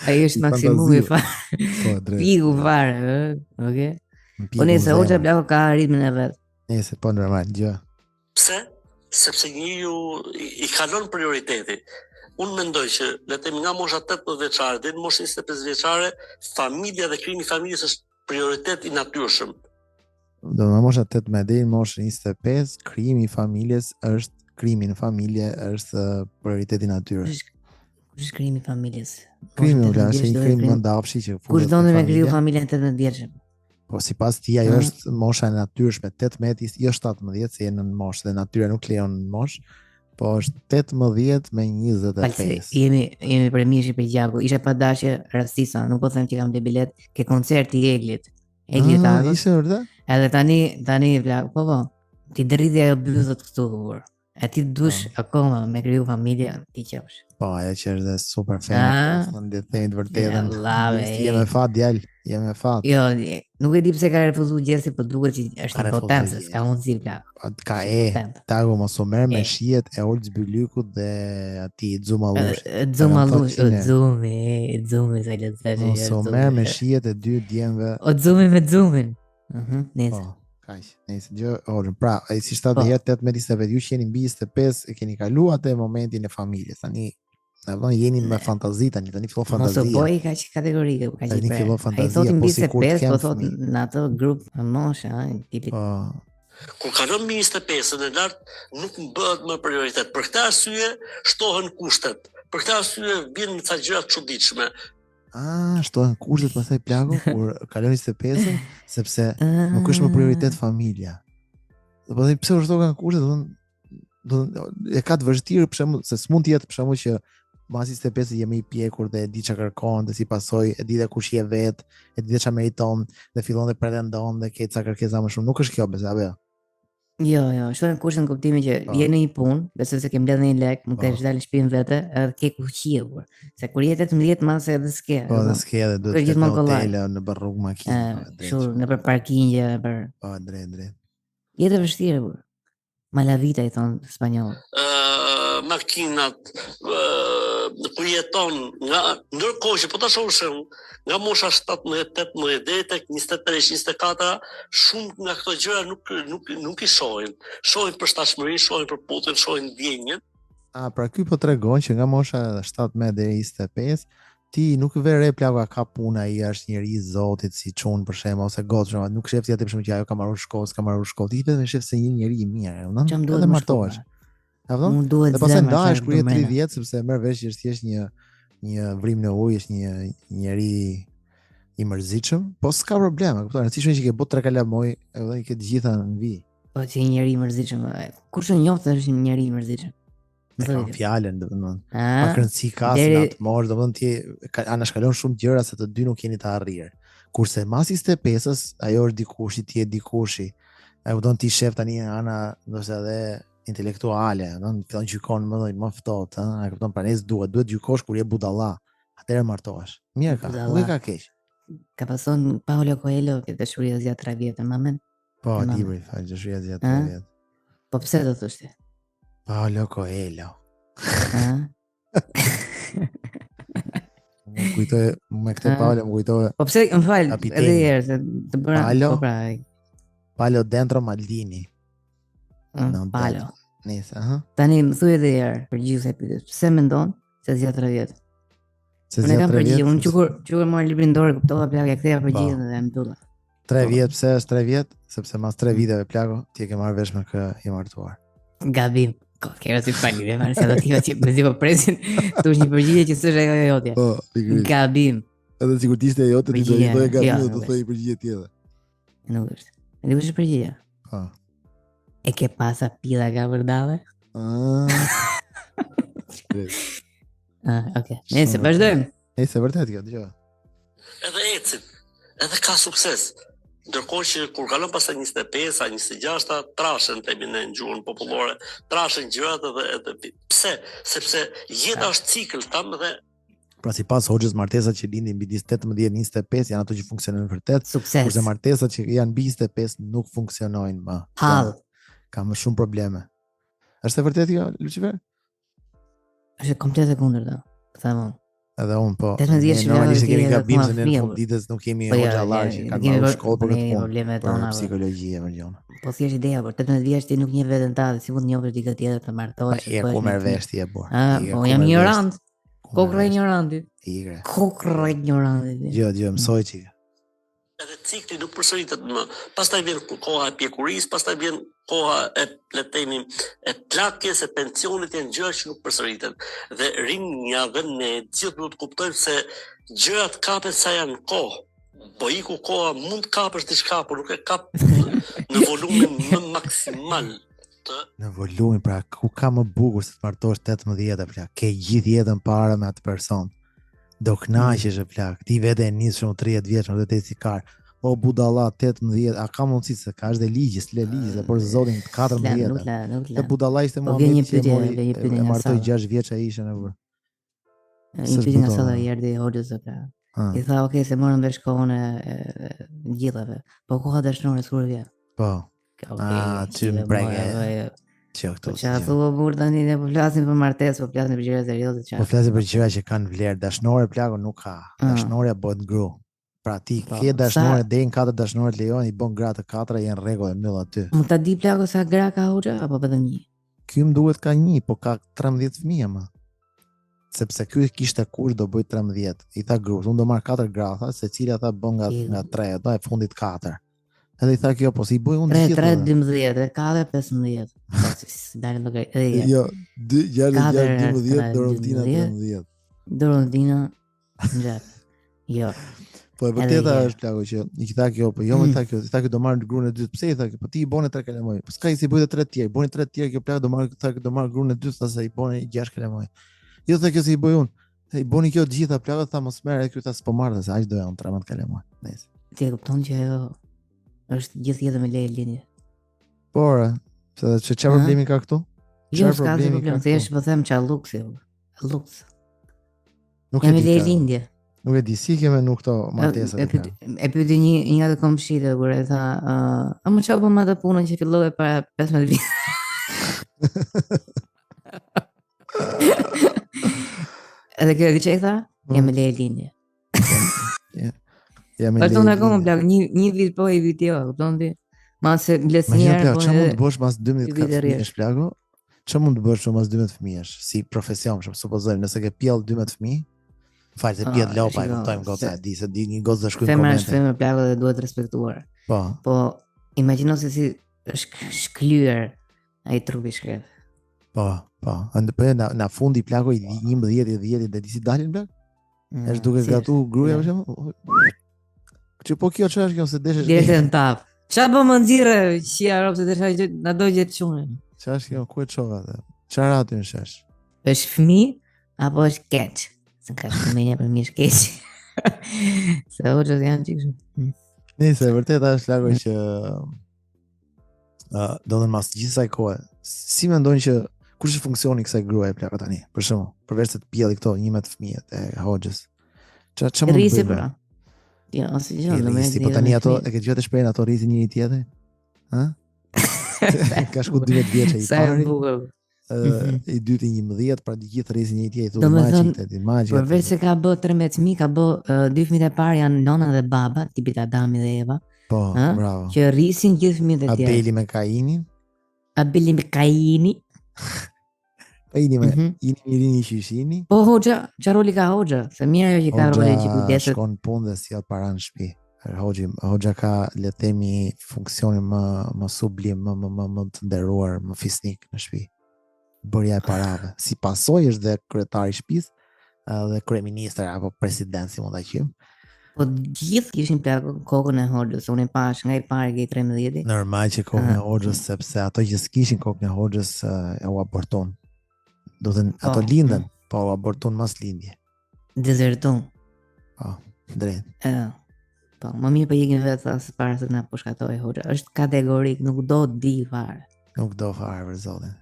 Ai është maksimumi fare. Po, drejt. Piku fare, okay? Po nëse Hoxha Blako ka ritmin e vet. Nëse po normal, gjë. Pse? Sepse njeriu i kalon prioriteti. Unë mendoj që le të themi nga mosha 18 vjeçare deri në moshën 25 vjeçare, familja dhe krijimi i familjes është prioritet i natyrshëm. Do në mosha 18 deri në moshën 25, krijimi i familjes është krijimi në familje është prioriteti i natyrës. Kush krijimi i familjes? Krijimi është një krijim mandapshi që Kush donte me kriju familjen 18 vjeçëm? Po sipas tij ajo është mosha e natyrshme 18, jo 17, se je në moshë dhe natyra nuk lejon në moshë. Po është 18 me 25. Jemi premishi për gjaku. Isha pa dashje rastisa, nuk po them që kam ble bilet ke koncerti i Eglit. Eglit Agos. Ishte vërtet? Edhe tani vla, po. Ti dërridhi ajo bluzët këtu kur. E ti dush akoma me kriju familje, ti qesh. Po, ajo që është super fan. Në themi të vërtetën. Jam e fat djal, jam e fat. Jo, nuk e di pse ka refuzuar Gjersi, po duket që është impotencë, s'ka mundësi vla. Ka tagu mos u merr me shihet e Olc Bylykut dhe ati Xumallush. Xumi sa lezet. Mos u merr me shihet e dy djemve. O Xumi me Xumin. Nice. Kaq, nëse gjë, pra, ai si 78 me 25, ju që jeni mbi 25 e keni kaluar atë momentin e familjes. Tani, jeni me fantazi tani fillon fantazia. Mos u bëj kaq kategorike, kaq. Tani fillon fantazia, po sikur të kem. Po thotë në atë grup moshe, tipit. Kur kalon mbi 25-ën e lart, nuk bëhet më prioritet. Për këtë arsye shtohen kushtet. Për këtë arsye vjen me ca gjëra të çuditshme. Shtohen kushtet pastaj plagu kur kalon 25-ën, sepse nuk është më prioritet familja. Do të thënë pse u shtohen kushtet, do e ka të vështirë për shembull se s'mund të jetë për shembull që mbas 25 jemi i pjekur dhe e di çka kërkon dhe si pasojë e di dhe kush je vet, e di dhe çka meriton dhe fillon të pretendon dhe ke ca kërkesa më shumë. Nuk është kjo besoj apo jo? Jo, shtohen kushtet në kuptimin që je në një punë, besoj se ke mbledh një lek, nuk kesh dalë në shtëpinë vete, edhe ke kuqie kur. Se kur je 18 mase edhe s'ke. Po, edhe s'ke edhe duhet të ketë hotele në rrugë makinë. Kështu nëpër parkingje, për. Po, drejt. Jetë e vështirë kur. Malavita i thon spanjoll. Makinat ku jeton ndërkohë që po ta shohësh nga mosha 17-18 deri tek 23-24 shumë nga këto gjëra nuk i shohin. Shohin përshtatshmërinë, shohin përputhjen, shohin ndjenjen. Pra ky po tregon që nga mosha 17 deri 25 ti nuk ve re plaga ka puna, ai është njeri i Zotit si çun për shemb ose goxha, nuk shef ti atë për shemb që ajo ka marrë shkollë, ti vetëm shef se një njeri i mirë, ëh, edhe martohesh. Apo? Dhe pastaj ndahesh kur je 30 sepse merr vesh që është thjesht një vrim në ujë, është një njeri i mërzitshëm, po s'ka problem, e kupton? Rëndësishme që ke bot 3 kalamoj, edhe i ke të gjitha në vi. Po që një njeri i mërzitshëm, kush e njeh se është një njeri i mërzitshëm? Ka fjalën, domethënë. Pa rëndësi ka natë mosh, domethënë ti anashkalon shumë gjëra se të dy nuk jeni të arrirë. Kurse mas 25-s, ajo është dikushi, ti je dikushi. E kupton ti shef tani ana, ndoshta edhe intelektuale, fillon gjykon më ftohtë, e kupton, pra nes duhet gjykosh kur je budalla. Atëherë martohesh. Mirë ka, nuk e ka keq. Ka pason Paulo Coelho që dashuria zgjat 3 vjet, mamen. Po, libri, fal, dashuria zgjat 3 vjet. Po pse do thoshti? Paulo Coelho. Më kujtoj me këtë Paulo, më kujtoj. Po pse, më fal, edhe herë se të bëra po pra. Paulo Dentro Maldini. Paulo. Nice, Tani më thuaj edhe herë për gjithë se pyet. Pse mendon se zgjat 3 vjet? Unë kam përgjigje, unë çukur marr librin dorë, kuptova plagë, ktheja përgjigjen dhe më mbylla. 3 vjet, pse është 3 vjet? Sepse mas 3 viteve plago ti e ke marrë vesh me kë i martuar. Gabim. Kërë si falire, marrë se adotiva që me po presin të është një përgjigje që së është ajo jotja. Po, pikërisht. Gabim. Edhe sikur t'ishte e jote, ti do e gabim dhe të thoi përgjigje tjede. Nuk është. E nuk është përgjigje. Po. E ke pasa pila ka vërdave? Oke. Nese, vazhdojmë. Nese, vërtet kjo, të gjë. Edhe ecin, edhe ka sukses. Ndërkohë që kur kalon pastaj 25-a, 26-a, trashen temi në gjuhën popullore, trashen gjërat edhe pse? Sepse jeta është cikël tam dhe pra sipas hoxhës martesat që lindin mbi 18-25 janë ato që funksionojnë vërtet, sukses. Kurse martesat që janë mbi 25 nuk funksionojnë më. Hall. Ka më shumë probleme. Është e vërtetë kjo, Lucifer? Është komplet e kundërta. Thamon. Edhe unë po. Normalisht kemi gabim se në fund ditës nuk kemi hoxhallar që kanë marrë shkollë për këtë probleme tona. Psikologji e gjona. Po thjesht ideja por 18 vjeç ti nuk njeh veten tënde, si mund njohësh dikë tjetër të martohesh. Po merr vesh ti e bur. Po jam ignorant. Kokra ignoranti. Igre. Kokra ignoranti. Jo, mësoj çika. Edhe cikli nuk përsëritet më. Pastaj vjen koha e pjekurisë, pastaj vjen koha e le të themi e plakjes, e pensionit, janë gjëra që nuk përsëriten. Dhe rinja dhe ne gjithë duhet të kuptojmë se gjërat kapen sa janë kohë. Po iku koha mund të kapësh diçka, por nuk e kap në volumin më maksimal. Në volumin, pra ku ka më bukur se të martosh 18 plak, ke gjithë jetën para me atë person. Do kënaqesh e plak. Ti vetë e nis shumë 30 vjeç, do të eci kar. O budalla 18, a ka mundësi se ka është dhe ligji, s'le ligji, por zotin 14. Nuk Te budalla ishte Po vjen një Muhamedi që pyetje e nga martoi Salla. 6 vjeç ai ishte në vër. Një pyetje nga Salla i erdhi hoxhës pra. I tha, okay, se morën vesh kohën e gjithave. Po koha dashnore s'kur vjen. Po. Ty më brege. Që këto. Qa thua burr tani ne po flasim për martesë, po flasim për gjëra serioze çfarë. Po flasim për gjëra që kanë vlerë. Dashnore plaku nuk ka. Dashnoria bëhet gru. Pra ti ke dashnore deri në 4 dashnore të lejon, i bën gra të 4 janë rregull e mbyll aty. Mund ta di plaku sa gra ka hoxha apo vetëm një? Ky më duhet ka një, po ka 13 fëmijë më. Sepse ky kishte kush do bëj 13. I tha gruas, unë do marr 4 gra, tha, secila tha bën nga 3, do e fundit 4. Edhe I tha kjo, po si bëj unë gjithë. 3, 12, 4, 15. Dalë llogari. Jo, 12, Dorontina 13. Dorontina ngjat. Jo. Po e vërteta është plaku që I tha kjo, po jo më tha kjo, do marr gruan e dytë. Pse I tha kjo? Po ti I bone 3 kalamoj. Po s'ka I si bëj 3 tjerë, boni 3 tjerë, kjo plak do marr gruan e dytë, tha se I bone 6 kalamoj. Jo tha kjo si I bëj unë. I boni kjo të gjitha plakët, tha mos merr, ky tha s'po marr, se aq doja unë 13 kalamoj. Nice. Ti e kupton që ajo është gjithë jetën me leje linje. Por, se çfarë problemi ka këtu? Jo, s'ka problem, thjesht po them ç'a luksi. Luks. Nuk e di. Leje lindje. Nuk e di si kemi nuk këto martesa. E pyeti një nga komshitë kur e tha, "A më çfarë bën atë punën që filloi para 15 vjet?" Edhe kjo që e tha, jam me leje lindje. Përton akoma plak, një vit po I vit jo, kupton ti? Ma se blesnjerë, po... Që mund të bësh mas 12 fëmijësh, plago? Që mund të bësh mas 12 fëmijësh? Si profesion, shumë supozojmë, nëse ke pjell 12 fëmijë, falë se pjell lopa, I kuptojmë goca, di se di një gocë dhe shkujnë komente. Femër plago dhe duhet respektuar. Po, imagino se si është shklyer ai trupi shkret. Po, na fundi plago I 11 dhe di si dalin plak? Është duke gatu gruaja për shembull? Që po kjo çfarë është kjo se deshesh? Direkt në tap. Çfarë bën më nxirre qia rob se desha që na do gjet çunë. Çfarë është kjo? Ku e çova atë? Çfarë aty në shesh? Është fëmijë apo është keq? Se ka fëmijë për mirë keq. Se hoxhët janë çikë. Nëse vërtet është largo që do të mas gjithë saj kohë. Si mendojnë që kush është funksioni I kësaj gruaje plaka tani? Për shembull, përveç se të pjelli këto 11 fëmijët e hoxhës. Çfarë mund të bëjë? Jo, ose jo, do më po tani ato e ke gjatë shprehën ato rrisin njëri tjetrin? Ha? Ka shku 12 vjeç I pari. I dyti 11, pra të gjithë rrisin njëri tjetrin, thonë maçi. Përveç se ka bë 13 fëmijë, ka bë 2 fëmijët e parë janë nona dhe baba, tipi Adami dhe Eva. Po, bravo. Që rrisin gjithë fëmijët e tjerë. Abeli me Kainin. Abeli me Kaini. Ini mirini shishini. Po hoxha, çfarë roli ka hoxha? Se mirë ajo që ka roli që kujdeset. Shkon punë dhe sjell para në shtëpi. Hoxha ka le të themi funksionin më sublim, më të nderuar, më fisnik në shtëpi. Bërja e parave. Si pasojë është dhe kryetari I shtëpisë dhe kryeministri apo president si mund ta quajmë. Po gjithë kishin kokën e hoxhës, unë pash nga I pari ke 13. Normal që kokën e hoxhës sepse ato që s'kishin kokën e hoxhës u aborton. Do të ato linden, po aborton mas lindje. Dezerton. Po, drejt. Po, më mirë po ikin vetë as para se na pushkatoi hoxha. Është kategorik, nuk do di fare. Nuk do fare për zotin.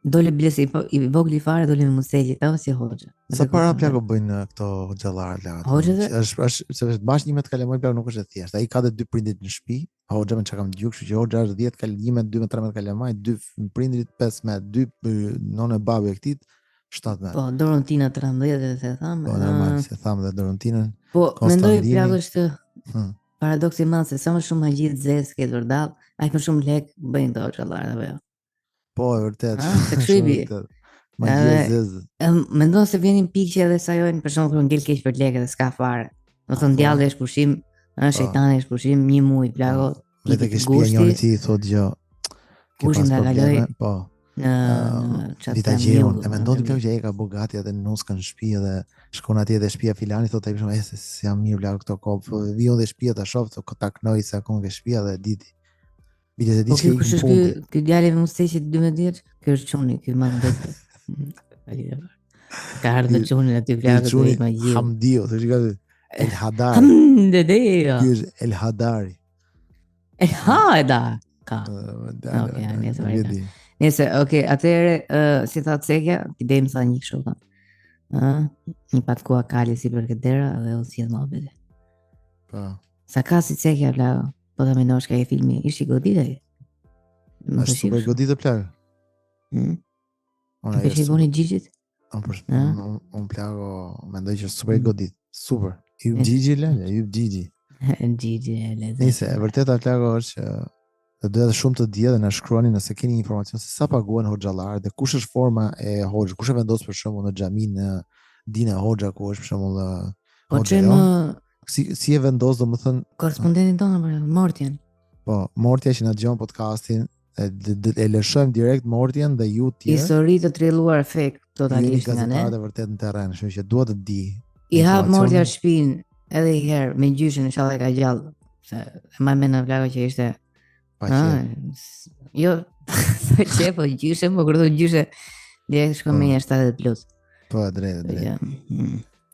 Dole blesi I vogli fare dole me museli, ta si hoxha. Sa para plako bëjnë këto xhallarë lagat. Hoxha është bash 11 kalamoj plak nuk është e thjeshtë. Ai ka 2 prindit në shtëpi. Hoxha më çka kam dëgjuar, kështu që hoxha është 10 kalamoj, 12-13 kalamaj, 2 prindrit 15, 2 nonë babu e këtij 17. Po, Dorontina 13 se tham. Po, normal, se tham dhe Dorontinën. Po, mendoj plak është paradoksi I madh se sa më shumë magji zez ke dordall, aq më shumë lek bëjnë këto xhallarë apo jo. Po, e vërtet. Se kështu I bie. Magjia zez. Mendon se vjenin pikë edhe sajojnë për shembull kur ngel keq për lekë dhe s'ka fare. Do thonë djalli është pushim, shejtani është pushim, 1 muaj plago. Vetë ke shtëpia njëri ti thotë gjë. Kushin nga kaloj. Po. Vita gjeun, e mendon ti plak që ai ka bogati atë në nuskën në shtëpi dhe shkon atje te shtëpia filani thotë ai për shembull se jam mirë plak këto kohë, vion dhe shtëpia ta shoh, ta knoj se akon ke shtëpia dhe diti. Biles e di Po çka kush i është ky djalë me musteqe 12 vjeç? Ky është çuni, ky më ndet. Ka ardhur me çunin aty plagë do i magjiu. Hamdio, thosh ka El Hadari. Hamdedeja. Ky është El Hadari. El Hada. Ka. Okej, Nëse, okay, atëherë si tha Cekja, ti bëjmë sa një kështu tha. Një pat ku akali si për këtë dera dhe u sjell mohabete. Po. Sa ka si Cekja plagë. Po ta mendosh ka e filmi, ishi godit ai. Është super godit të plagë. Unë e shikoni Gjigjit? Unë plago mendoj që është super godit. Super. Ju Gjigji lele, ju Gjigji. Gjigji lele. Nëse, e vërteta plago është që dhe doja shumë të dje dhe na shkruani nëse keni informacion se sa paguhen hoxhallarët dhe kush është forma e hoxhës, kush e vendos për shembull në xhamin në Dina Hoxha ku është për shembull hoxha. Si e vendos domethënë korrespondentin tonë për Mortjen. Po, Mortja që na dëgjon podcastin e lëshojmë direkt Mortjen dhe ju tjerë. Histori të trilluar fake totalisht nga ne. Gazetarët e vërtet në terren, kështu që dua të di. I hap Mortja shtëpinë edhe një herë me gjyshin inshallah ka gjallë. Se më mend në vlagë që ishte jo, që po gjyshe, po kërdo gjyshe direkt shko me një 70+. Po, drejt.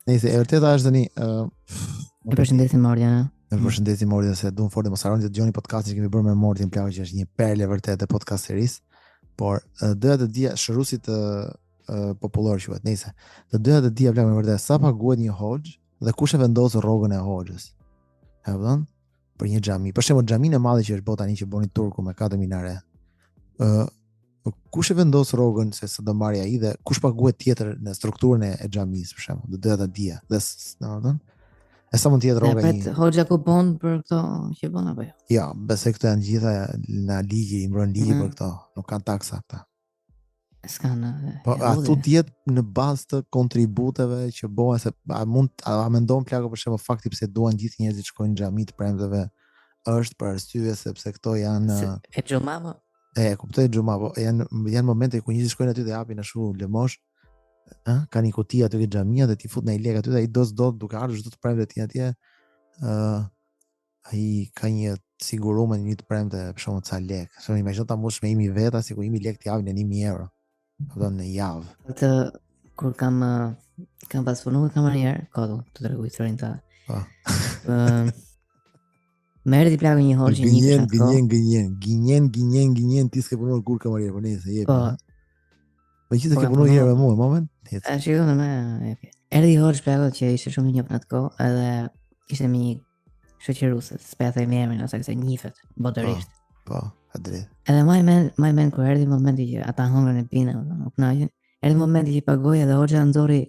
Nëse e vërteta është tani e përshëndesim Mortjen, e përshëndesim Mortjen se duam fort të mos harroni të dëgjoni podcastin që kemi bërë me Mortjen plagë që është një perle vërtet e podcast series, por doja të dija shërusit popullor quhet, nëse doja të dija plagë me vërtet sa paguhet një hoxh dhe kush e vendos rrogën e hoxhës. E kupton? Për një xhami. Për shembull xhamin e madh që është bota tani që boni turku me 4 minare. Kush e vendos rrogën se do marrë ai dhe kush paguhet tjetër në strukturën e xhamisë për shembull. Do doja ta dija. Dhe, domethënë, e sa mund të jetë rroga një. Hoxha kupon për këto që bën apo jo? Jo, besoj këto janë gjitha në ligj, i mbron ligj për këto. Nuk kanë taksa këta. S'kan. Po a thot jetë në bazë të kontributeve që bëhen se a mendon plagë për shembull fakti pse duan gjithë njerëzit të shkojnë në xhami të premteve është për arsye sepse këto janë e xhuma po. E kuptoj xhuma, po janë momente ku njerëzit shkojnë aty dhe japin ashtu lëmosh, kanë një kuti aty ke xhamia dhe ti fut në lek aty dhe ai do duke ardhur çdo të premte ti atje ai ka një siguruar një të premte për shembull ca lek. Shumë imagjino ta mbush me 1000 veta, sikur 1000 lek të japin në 1000 euro. Do në javë. Atë kur kam pas punuar kam një herë, kodo të tregoj historinë ta. Po. Më erdhi plagë një hoxh një gënjen ti s'ke punuar kur kamarier, po nëse jep. Po. Po që ke punuar herë me mua, moment? A shikon më, erdhi hoxh plagë që ishte shumë i njohur në atë kohë, edhe ishte me një shoqëruse, s'pe them emrin ose se nifet botërisht. Po, a drejt. Edhe më men kur erdhi momenti që ata hongën e pinë, nuk kënaqen. Erdhi momenti që pagoi edhe hoxha nxorri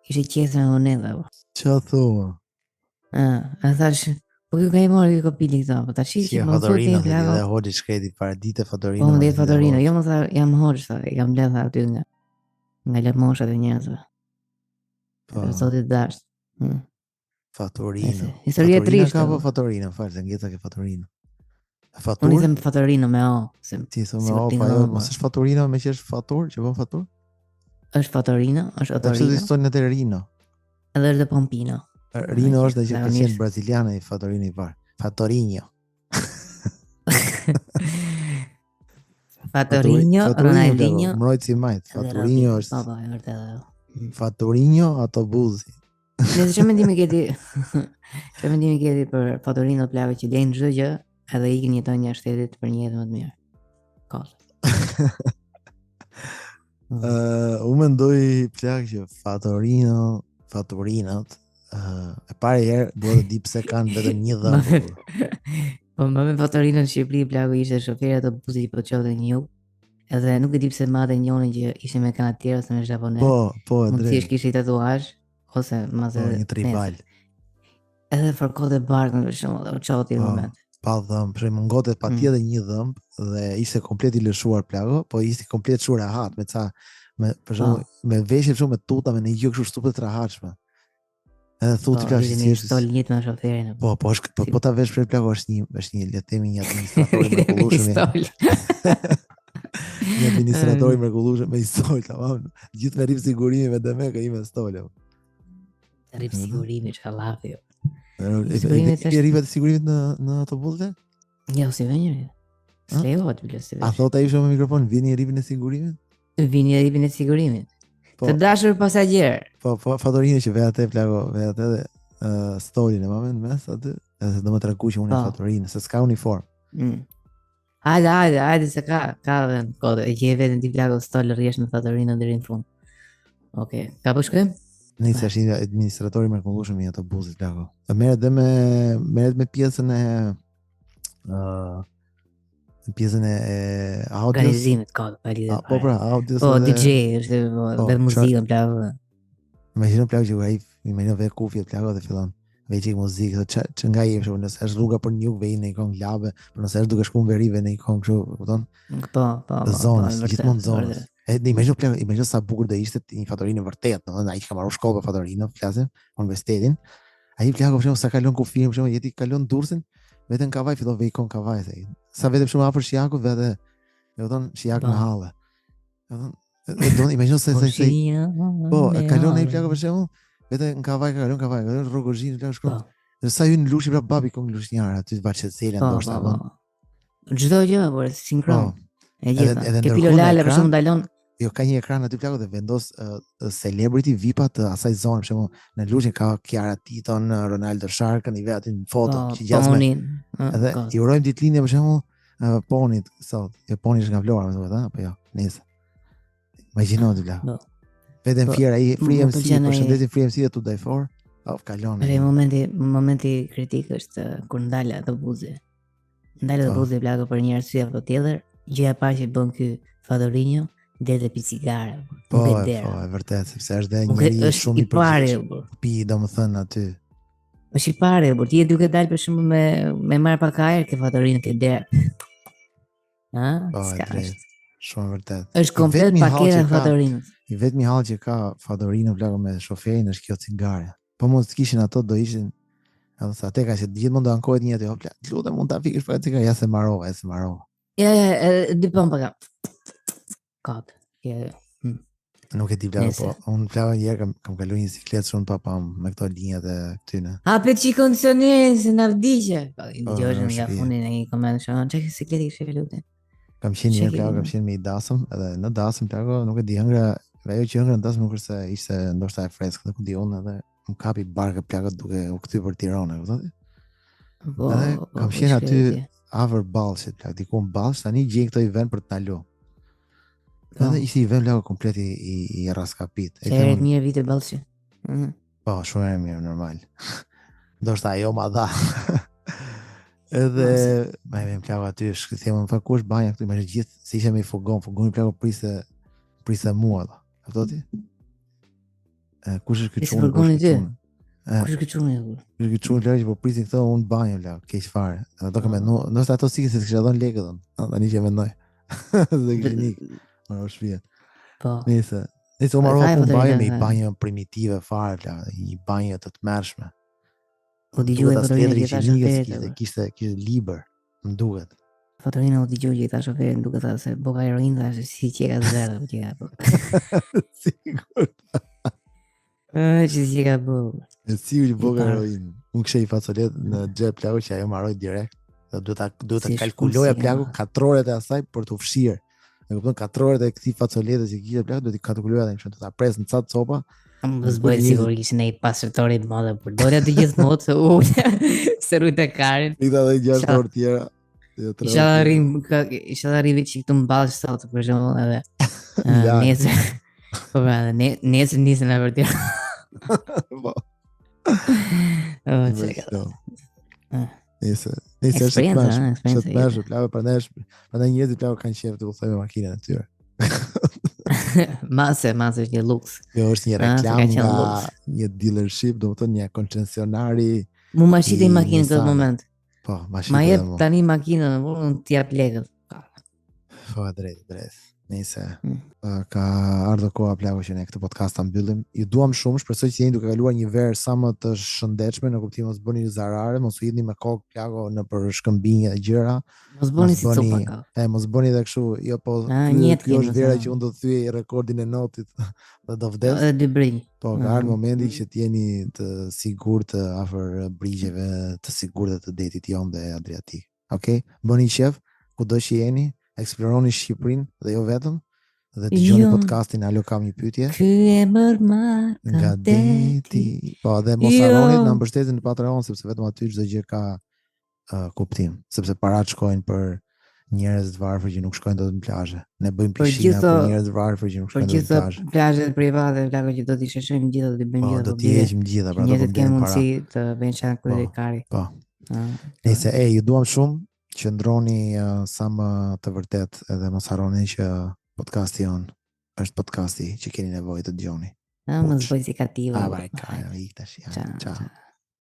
ishte qesë me monedha. Çfarë thua? A thash, po ju ka i marrë kopili këto, po tash që më thotë plagë. Edhe hoxhi shkreti para ditë Fatorino. Po ditë Fatorino, jo më tha jam hoxh, jam bledha aty nga lëmoshat e njerëzve. Po zotit dash. Fatorino. Historia trishtë. Ka po Fatorino, fal se ngjeca ke Fatorino. Fatur. Unë them Fatorino me o, se ti thon me o, pa jo, mos është Fatorino me që është fatur, që bën fatur? Është Fatorino, është Otorino. Është historia e Rino. Edhe është Pompino. Rino është që ka qenë braziliane i Fatorino i parë. Fatorinho. Fatorinho, Ronaldinho. Mbrojtësi i majt. Fatorinho është. Po, e vërtetë. Fatorinho autobusi. Nëse çfarë mendimi keti për Fatorino plagë që lejnë çdo gjë, edhe ikin jeton jashtë shtetit për një jetë më të mirë. Kollë. U mendoj plagë që Fatorinot e pare herë duhet të di pse kanë vetëm një dhëmbë. Po më me Fatorino në Shqipëri plagë ishte shoferi autobusit që po çonte një ju. Edhe nuk e di pse madhe njonin që ishte me kanë tjerë ose me japonez. Po, e drejt. Mund të kishte tatuazh ose mazë një tribal. Edhe fërkote barkën për shembull, u çoti në moment. Pa dhëmbë, pse mungotet patjetër një dhëmbë dhe ishte komplet i lëshuar plagë, po ishte komplet shumë rahat me ca për shembull me veshje shumë me tuta me një gjë kështu super të rahatshme. Edhe thotë plagë si është stol njët me shoferin. Po ta vesh për plagë është një le të themi një administrator i mrekullueshëm. Një administrator i mrekullueshëm me stol, tamam. Gjithë me rip sigurimi me demek ai me stol. Rip sigurimi çallafi. E riva të sigurimit në autobusë? Jo, si vjen njëri. S'lejohet bilet. A thot ai shumë me mikrofon, vini i ripin e sigurimit? Vini ripin e sigurimit. Po. Të dashur pasagjer. Po Fatorina që vetë atë plako, vetë edhe story në moment mes aty, edhe do më tregu që unë e Fatorina, se s'ka uniform. Hajde, se ka dhe në kode, e që e vetën ti plako story rjesh në Fatorina deri në fund. Okej, ka po shkojmë? Nëse është një administratori më mrekullueshëm i autobusit plako. Merret me pjesën e audios. Organizimit ka pa lidhje. Po pra, audios. Po DJ është vetë muzikën plako. Imagjino plako që ai imagjino vetë kufjet plako dhe fillon veçi muzikë, që nga jep shumë, nëse është rruga për një vej në një këngë labe, por nëse është duke shkuar në verive në një këngë kështu, kupton? Po. Zonës, gjithmonë zonës. Imagjino sa bukur do ishte një Fatorinë vërtet, domethënë ai që ka marrë shkollë për Fatorinë, flasim, universitetin. Ai plako për shembull sa kalon kufin, për shembull, jeti kalon Durrësin, vetëm kavaj fillon vej kon kavaj se. Sa vetëm shumë afër Shijakut vetë, domethënë Shijak në hallë. Domethënë imagjino se po, kalon ai plako për shembull, vetëm në kavaj kalon rrugozhin plako shkon. Sa hyn lushi pra babi kon lushnjara aty Barçelcela ndoshta apo. Çdo gjë por sinkron. E gjitha. Ke pilolale për shembull ndalon. Jo, ka një ekran aty plako dhe vendos celebrity VIP-a të asaj zone, për shembull, në lushin ka Kiara Titon, Ronaldo Sharkën, i ve aty në foto, që gjasme. Edhe i urojmë ditëlindje për shembull Ponit sot. Poni është nga Vlora, më thuhet, apo jo? Nëse. Imagjino ti plako. Vetëm fier ai Free MC, përshëndetin Free MC tu Dajfor. Kalon. Momenti kritik është kur ndal autobusi. Ndal autobusi plako për një arsye apo tjetër, gjëja e parë që bën ky Fadorinho del te pi cigare. Po, e vërtet, sepse është dhe njëri shumë i përgjithshëm. Pi, domethënë aty. Është i parë, por ti e duke dalë për shembull me marr pak ajër ke Fadorinho ke der. Po, shumë vërtet. Është komplet paketa e Fadorinhos. I vetmi hall që ka Fadorino plako me shoferin është kjo cigare. Po mos të kishin ato do ishin edhe sa tek që gjithmonë do ankohet një aty, hopla, lutem mund ta fikësh për cigare, ja se marrova. Ja, dy pam paga. Kat. Nuk e di plako, po unë plako një herë kam kaluar një sikletë shumë pa pam me këto linjat e këtyne. Hapet çik kondicionerin se na vdiqe. Po i dëgjojmë nga fundi në një koment shonë, çka sikleti kishte lutem. Kam qenë një plako, kam qenë me i dasëm, edhe në dasëm plako, nuk e di hëngra, ajo që hëngra në dasëm nuk është se ishte ndoshta e freskët, nuk di unë, edhe më kapi barkë plako duke u kthy për Tiranë, kupton? Edhe kam qenë aty afër Ballshit, plako, diku në Ballsh, tani gjej këto event për të ndalu. Edhe ishte event plako komplet i raskapit. Herë mirë vite Ballshi. Po, shumë e mirë, normal. Ndoshta ajo ma dha. Edhe më vjen plako aty, them më fal kush banja këtu, më gjithë si ishte me fugoni plako priste mua dha. E kuptoj ti? Kush është ky çuni? Kush është ky çuni? Kush është ky çuni që po prisin këto unë banjë plako, keq fare. Ato që mendon, ndoshta ato sikë se kisha dhënë lekë don. Tani që mendoj. Dhe klinik. Më shpije. Po. Nëse u marrova ku banjë me banjë primitive fare plako, një banjë të tmerrshme. U dëgjoj Fatorina që tash vetë kishte liber, më duket. Fatorina u dëgjoj që tash vetë duket thasë se boka heroin tash si çeka zero që apo. Sigur. Që ka bu. Sigur që boka heroin. Unë kisha i facolet në xhep plako që ajo mbaroi direkt. Duhet ta kalkuloja plako katroret e asaj për të fshirë. E kupton, katroret e këtij facoletës që kishte plako duhet i kalkuloja tani kështu ta pres në ca copa. Më zbojë sigurisht ishin ai pasërtori të madhe, por doja të gjithë mod se se rujtë Karin. Ida dhe 6 orë tjera. Isha arrim që këtu në Ballsh sot për shembull edhe nesër. Po pra, nesër nisën në vërtet. Po. Nesër është eksperienca, plako prandaj njerëzit plako kanë qejf të udhëtojnë me makinën e tyre. Mase është një luks. Jo, është një reklam nga një dealership, do të thonë një koncesionari. Mu ma shitej makinën në këtë moment. Po, ma shitej. Ma jep tani makinën, unë t'i jap lekët. Po, drejt. Nëse ka ardhur koha plako që ne këtë podcast ta mbyllim. Ju duam shumë, shpresoj që jeni duke kaluar një verë sa më të shëndetshme, në kuptim mos bëni zarare, mos u hidhni me kokë plako në për shkëmbinje dhe gjëra. Mos bëni si copa. Mos bëni edhe kështu, jo po. Kjo është vera që unë do të thyej rekordin e notit dhe do vdes. Edhe dy brinj. Po, ka ardhur momenti që të jeni të sigurt afër brigjeve, të sigurt të detit jon dhe Adriatik. Okej? Bëni qef. kudo që jeni, eksploroni Shqipërinë dhe jo vetëm, dhe dëgjoni Jo. podcastin Alo kam një pyetje Ky emër marka nga deti. Po, dhe mos Jo. harroni na mbështetni në Patreon sepse vetëm aty çdo gjë ka kuptim, sepse parat shkojnë për njerëz të varfër që nuk shkojnë dot në plazhe. Ne bëjmë Për pishina gjitha- për njerëz të varfër që nuk për shkojnë dot në gjitha plazhe. plazhet private, vlako që do t'i sheshojmë gjithë, do t'i bëjmë Po, gjithë. do t'i heqim gjitha, pra do Njerëzit të kanë bëjmë para. mundësi të bëjnë çfarë Po. kujtë kari. Po. Ah, Nëse ju duam shumë, qëndroni sa më të vërtet edhe mos harroni që podcasti jon është podcasti që keni nevojë të dëgjoni. mos bëj si kativa. Ka, ik tash. Ja. Ciao. Ciao.